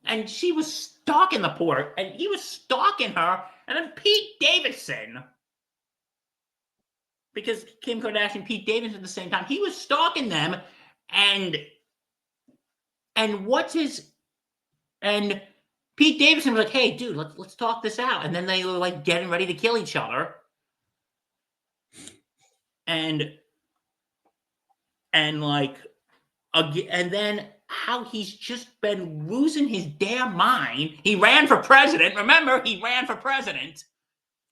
Speaker 2: And she was stalking the poor, and he was stalking her, and then Pete Davidson, because Kim Kardashian, Pete Davidson at the same time, he was stalking them, and Pete Davidson was like, "Hey, dude, let's talk this out," and then they were like getting ready to kill each other, and then how he's just been losing his damn mind. He ran for president. Remember, he ran for president.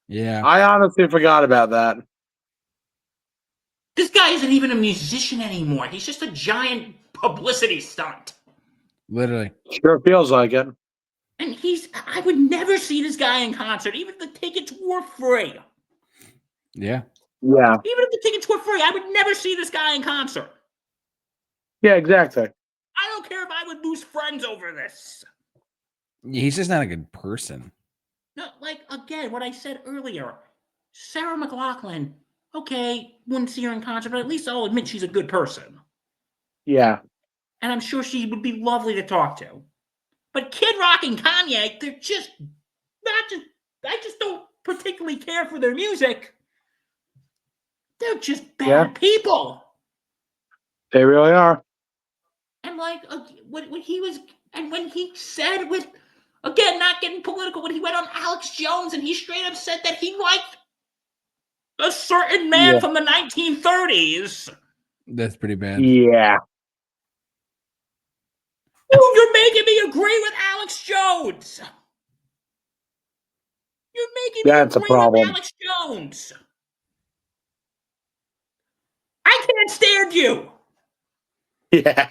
Speaker 1: Yeah.
Speaker 3: I honestly forgot about that.
Speaker 2: This guy isn't even a musician anymore. He's just a giant publicity stunt.
Speaker 1: Literally.
Speaker 3: Sure feels like it.
Speaker 2: And I would never see this guy in concert, even if the tickets were free.
Speaker 1: Yeah.
Speaker 3: Yeah.
Speaker 2: Even if the tickets were free, I would never see this guy in concert.
Speaker 3: Yeah, exactly.
Speaker 2: I don't care if I would lose friends over this.
Speaker 1: He's just not a good person.
Speaker 2: No, like, again, what I said earlier. Sarah McLachlan, okay, wouldn't see her in concert, but at least I'll admit she's a good person.
Speaker 3: Yeah.
Speaker 2: And I'm sure she would be lovely to talk to. But Kid Rock and Kanye, they're just not just. I just don't particularly care for their music. They're just bad people.
Speaker 3: They really are.
Speaker 2: And like when he was, and when he said with, again, not getting political, when he went on Alex Jones and he straight up said that he liked a certain man from the 1930s.
Speaker 1: That's pretty bad.
Speaker 3: Yeah.
Speaker 2: Oh, you're making me agree with Alex Jones. You're making me
Speaker 3: That's a
Speaker 2: agree
Speaker 3: problem.
Speaker 2: with Alex Jones. I can't stand you.
Speaker 3: Yeah.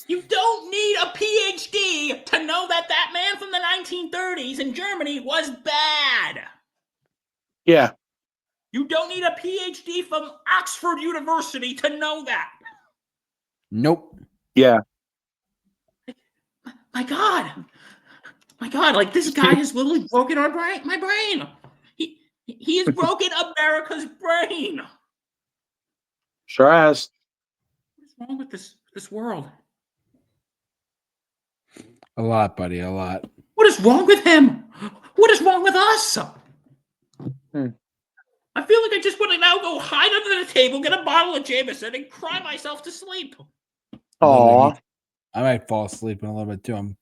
Speaker 2: You don't need a PhD to know that that man from the 1930s in Germany was bad.
Speaker 3: Yeah.
Speaker 2: You don't need a PhD from Oxford University to know that.
Speaker 1: Nope.
Speaker 3: Yeah.
Speaker 2: My God, like this guy has literally broken my brain. He has broken America's brain.
Speaker 3: Sure has.
Speaker 2: What is wrong with this world?
Speaker 1: A lot, buddy. A lot.
Speaker 2: What is wrong with him? What is wrong with us? I feel like I just want to now go hide under the table, get a bottle of Jameson, and cry myself to sleep.
Speaker 3: Aw.
Speaker 1: I might fall asleep in a little bit too. I'm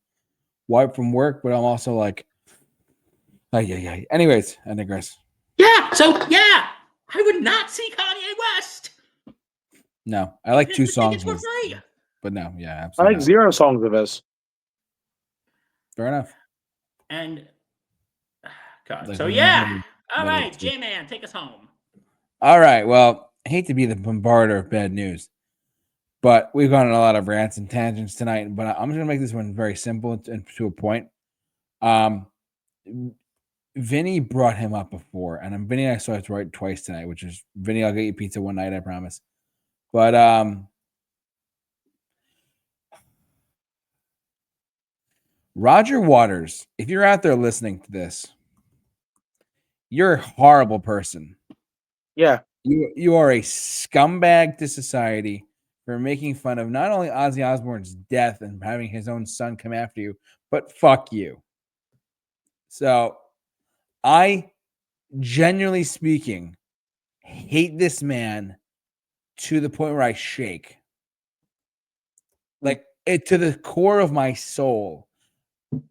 Speaker 1: wiped from work, but I'm also like, yeah. Anyways, I digress.
Speaker 2: Yeah, so yeah, I would not see Kanye West.
Speaker 1: No, I like two songs,
Speaker 2: for free.
Speaker 1: but no, yeah,
Speaker 3: I
Speaker 1: absolutely.
Speaker 3: like 0 songs of his.
Speaker 1: Fair enough.
Speaker 2: And God,
Speaker 1: Like,
Speaker 2: so yeah. All
Speaker 1: what
Speaker 2: right,
Speaker 1: is it?
Speaker 2: J-Man, take us home.
Speaker 1: All right. Well, I hate to be the bombarder of bad news, but we've gone on a lot of rants and tangents tonight. But I'm just gonna make this one very simple and to a point. Vinny brought him up before, and Vinny and I saw it right twice tonight, which is Vinny, I'll get you pizza one night, I promise. But Roger Waters, if you're out there listening to this, you're a horrible person.
Speaker 3: Yeah.
Speaker 1: You are a scumbag to society for making fun of not only Ozzy Osbourne's death and having his own son come after you, but fuck you. So I, genuinely speaking, hate this man to the point where I shake. Like it to the core of my soul.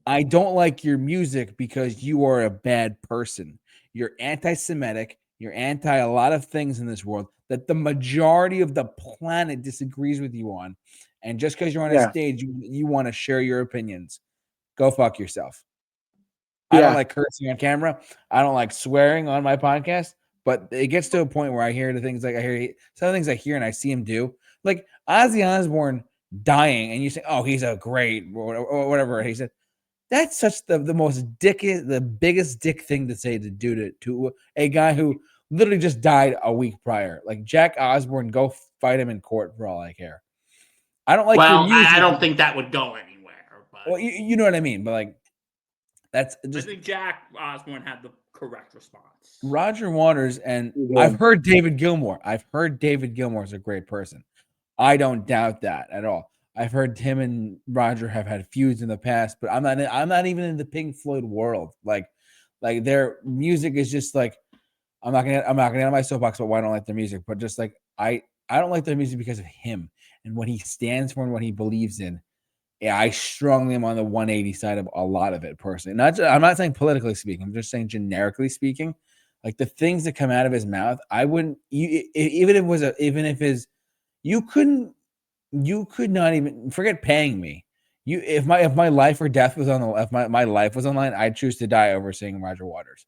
Speaker 1: I don't like your music because you are a bad person. You're anti-Semitic. You're anti a lot of things in this world that the majority of the planet disagrees with you on. And just because you're on a stage, you want to share your opinions. Go fuck yourself. I don't like cursing on camera. I don't like swearing on my podcast. But it gets to a point where I hear the things like some of the things I hear and I see him do. Like Ozzy Osbourne dying, and you say, "Oh, he's a great," or whatever he said. That's such the biggest dick thing to say to do to a guy who literally just died a week prior. Like Jack Osbourne, go fight him in court for all I care. I don't like your music.
Speaker 2: I don't think that would go anywhere. But
Speaker 1: well, you know what I mean. But like, that's just.
Speaker 2: I think Jack Osbourne had the correct response.
Speaker 1: Roger Waters, and I've heard David Gilmour. I've heard David Gilmour is a great person. I don't doubt that at all. I've heard him and Roger have had feuds in the past, but I'm not even in the Pink Floyd world. Like their music is just like I'm not gonna get on my soapbox about why I don't like their music, but just like I don't like their music because of him and what he stands for and what he believes in. Yeah, I strongly am on the 180 side of a lot of it personally. I'm not saying politically speaking. I'm just saying generically speaking. Like the things that come out of his mouth, I wouldn't even if you could not even forget paying me. If my life or death was on the if my life was online, I'd choose to die over seeing Roger Waters.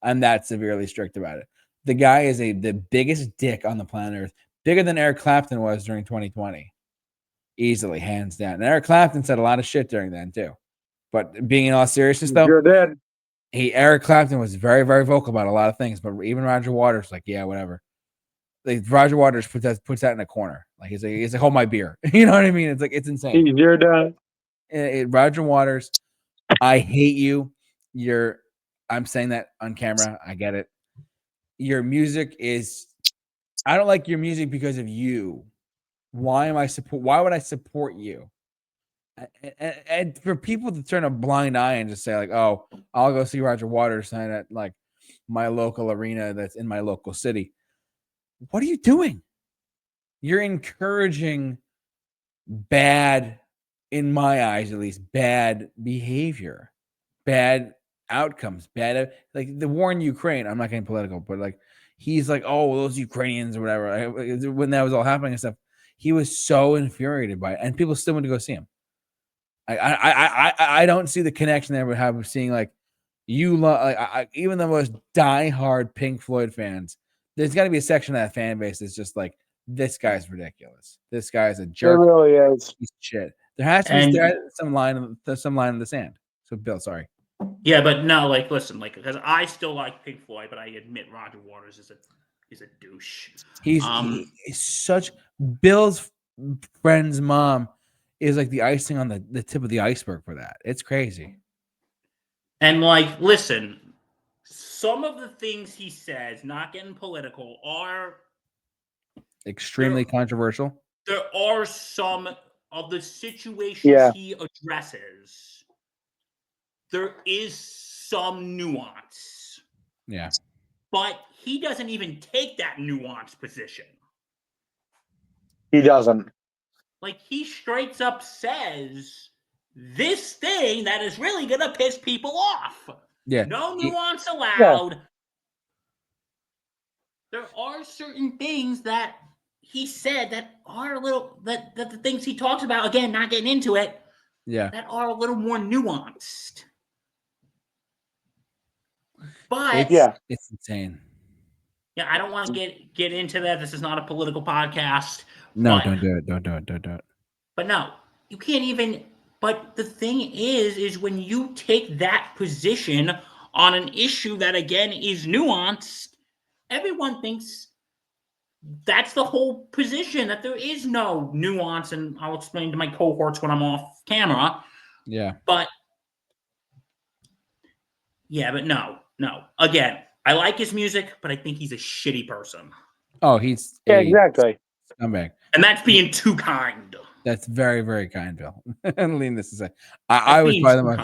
Speaker 1: I'm that severely strict about it. The guy is the biggest dick on the planet Earth, bigger than Eric Clapton was during 2020, easily, hands down. And Eric Clapton said a lot of shit during then too. But being in all seriousness, though,
Speaker 3: you're dead.
Speaker 1: Eric Clapton was very, very vocal about a lot of things. But even Roger Waters, like, yeah, whatever. Like Roger Waters puts that in a corner. Like he's like, hold my beer. You know what I mean? It's like, it's insane.
Speaker 3: You're done.
Speaker 1: Roger Waters, I hate you. I'm saying that on camera. I get it. Your music is, I don't like your music because of you. Why would I support you? And for people to turn a blind eye and just say like, "Oh, I'll go see Roger Waters sign at like my local arena that's in my local city," what are you doing? You're encouraging bad, in my eyes at least, bad behavior, bad outcomes, bad like the war in Ukraine. I'm not getting political, but like he's like, "Oh, those Ukrainians or whatever." When that was all happening and stuff, he was so infuriated by it, and people still went to go see him. I don't see the connection there we have of seeing like you love like even the most diehard Pink Floyd fans. There's got to be a section of that fan base that's just like, this guy's ridiculous. This guy's a jerk.
Speaker 3: It really is.
Speaker 1: Piece of shit. There has to be some line in the sand. So Bill, sorry.
Speaker 2: Yeah, but no, like listen, like because I still like Pink Floyd, but I admit Roger Waters is a douche.
Speaker 1: He's such Bill's friend's mom is like the icing on the tip of the iceberg for that. It's crazy.
Speaker 2: And like, listen, some of the things he says, not getting political, are
Speaker 1: extremely controversial.
Speaker 2: There are some of the situations he addresses. There is some nuance.
Speaker 1: Yeah.
Speaker 2: But he doesn't even take that nuanced position.
Speaker 3: He doesn't.
Speaker 2: Like, he straight up says this thing that is really going to piss people off.
Speaker 1: Yeah.
Speaker 2: No nuance allowed. Yeah. There are certain things that he said that are a little, that the things he talks about, again, not getting into it, that are a little more nuanced. But
Speaker 1: it's insane.
Speaker 2: Yeah, I don't want to get into that. This is not a political podcast.
Speaker 1: No, don't do it. Don't do it.
Speaker 2: But no, you can't even. But the thing is when you take that position on an issue that, again, is nuanced, everyone thinks that's the whole position, that there is no nuance. And I'll explain to my cohorts when I'm off camera.
Speaker 1: Yeah.
Speaker 2: But no. Again, I like his music, but I think he's a shitty person.
Speaker 1: Oh, he's
Speaker 3: exactly
Speaker 1: scumbag.
Speaker 2: And that's being too kind.
Speaker 1: That's very, very kind, Bill. And lean this to say, I was by the most.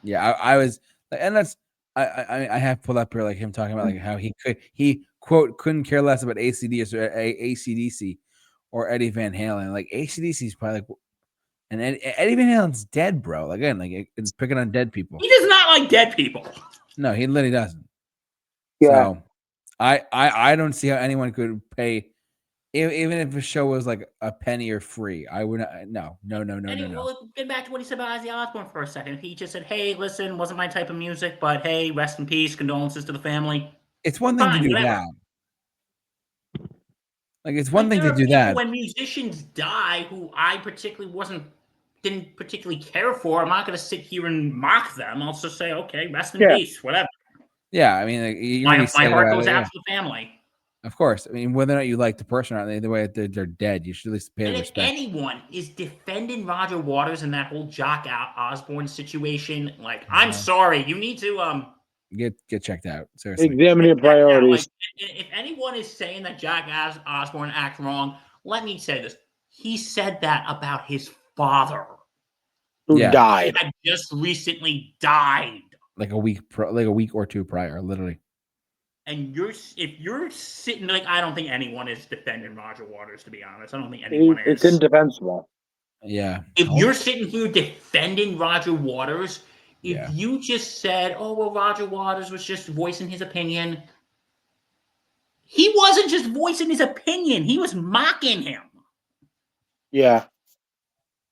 Speaker 1: Yeah, I was, and that's I have pulled up here like him talking about like how he quote couldn't care less about AC/DC or Eddie Van Halen. Like AC/DC is probably like, and Eddie Van Halen's dead, bro. Again, like it's picking on dead people.
Speaker 2: He does not like dead people.
Speaker 1: No, he literally doesn't.
Speaker 3: Yeah.
Speaker 1: So I don't see how anyone could pay, even if a show was like a penny or free. I would not. No.
Speaker 2: Well, get back to what he said about Ozzy Osbourne for a second. He just said, "Hey, listen, wasn't my type of music, but hey, rest in peace, condolences to the family."
Speaker 1: It's one thing to do that. Like it's one thing to do that.
Speaker 2: When musicians die, who I didn't particularly care for, I'm not going to sit here and mock them. I'll just say, okay, rest in peace, whatever.
Speaker 1: Yeah, I mean, like,
Speaker 2: my heart goes out to the family.
Speaker 1: Of course, I mean, whether or not you like the person or not, either way, they're dead. You should at least pay respect.
Speaker 2: If anyone is defending Roger Waters in that whole Jock Osborne situation, like, I'm sorry, you need to
Speaker 1: get checked out. Seriously,
Speaker 3: examine your priorities.
Speaker 2: If anyone is saying that Jock Osborne acts wrong, let me say this: he said that about his father,
Speaker 3: who died.
Speaker 2: He had just recently died,
Speaker 1: like a week or two prior, literally.
Speaker 2: And if you're sitting like, I don't think anyone is defending Roger Waters, to be honest. I don't think anyone is.
Speaker 3: It's indefensible.
Speaker 1: Yeah.
Speaker 2: If you're sitting here defending Roger Waters, if you just said, "Oh well, Roger Waters was just voicing his opinion," he wasn't just voicing his opinion; he was mocking him.
Speaker 3: Yeah.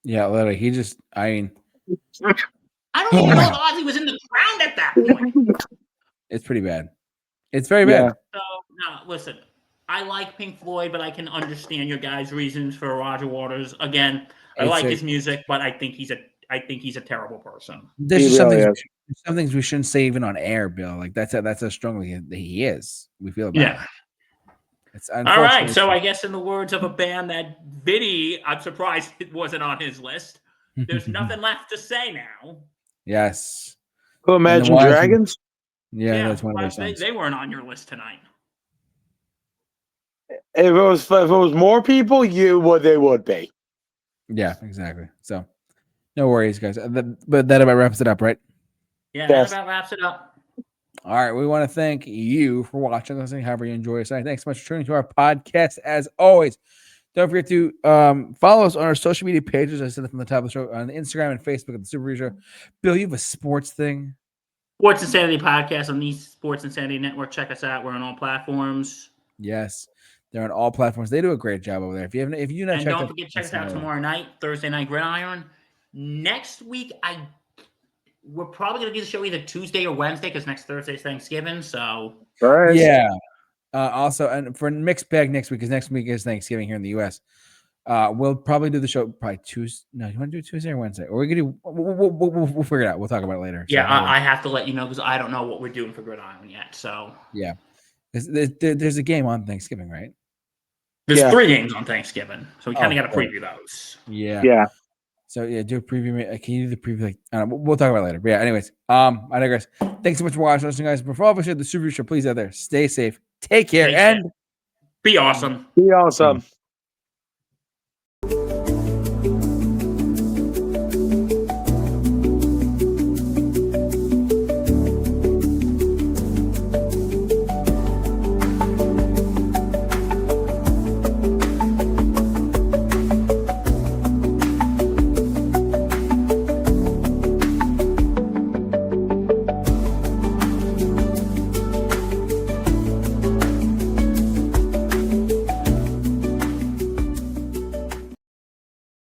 Speaker 1: Yeah, literally. He just. I mean.
Speaker 2: I don't even know if Ozzy was in the ground at that point.
Speaker 1: It's pretty bad. It's very bad.
Speaker 2: So, no, listen. I like Pink Floyd, but I can understand your guys' reasons for Roger Waters. Again, I like his music, but I think he's a terrible person.
Speaker 1: There's some things we shouldn't say even on air, Bill. Like that's how strong he is. We feel about it. It's
Speaker 2: all right. So I guess in the words of a band that Vinny, I'm surprised it wasn't on his list. There's nothing left to say now.
Speaker 1: Yes.
Speaker 3: Who Imagine Dragons?
Speaker 1: Yeah, that's one of those songs.
Speaker 2: They weren't on your list tonight.
Speaker 3: If it was more people, they would be.
Speaker 1: Yeah, exactly. So No worries, guys. But that about wraps it up, right?
Speaker 2: Yeah,
Speaker 3: Yes.
Speaker 2: that about wraps it up.
Speaker 1: All right. We want to thank you for watching, listening, however you enjoy us. Thanks so much for tuning to our podcast. As always, don't forget to follow us on our social media pages. I said it from the top of the show on Instagram and Facebook at the Super Review Show. Bill, you have a sports thing?
Speaker 2: Sports Insanity Podcast on the Sports Insanity Network. Check us out. We're on all platforms.
Speaker 1: Yes. They're on all platforms. They do a great job over there. If you do not
Speaker 2: And
Speaker 1: check
Speaker 2: don't forget to check us out tomorrow night, Thursday Night Gridiron. Next week, we're probably going to do the show either Tuesday or Wednesday because next Thursday is Thanksgiving. So
Speaker 1: yeah. Also, and for mixed bag next week, because next week is Thanksgiving here in the U.S. We'll probably do the show probably Tuesday. No, you want to do Tuesday or Wednesday? Or we can do. We'll figure it out. We'll talk about it later.
Speaker 2: Yeah, I have to let you know because I don't know what we're doing for Gridiron yet. So
Speaker 1: yeah, there's a game on Thanksgiving, right?
Speaker 2: There's 3 games on Thanksgiving, so we kind of got to preview those.
Speaker 1: Yeah. So do a preview. Can you do the preview? Like, I don't know. We'll talk about it later. But yeah. Anyways, I digress. Thanks so much for watching, listening, guys. Before all of us at the Super Show, please out there, stay safe, take care, and
Speaker 2: be awesome.
Speaker 3: Be awesome.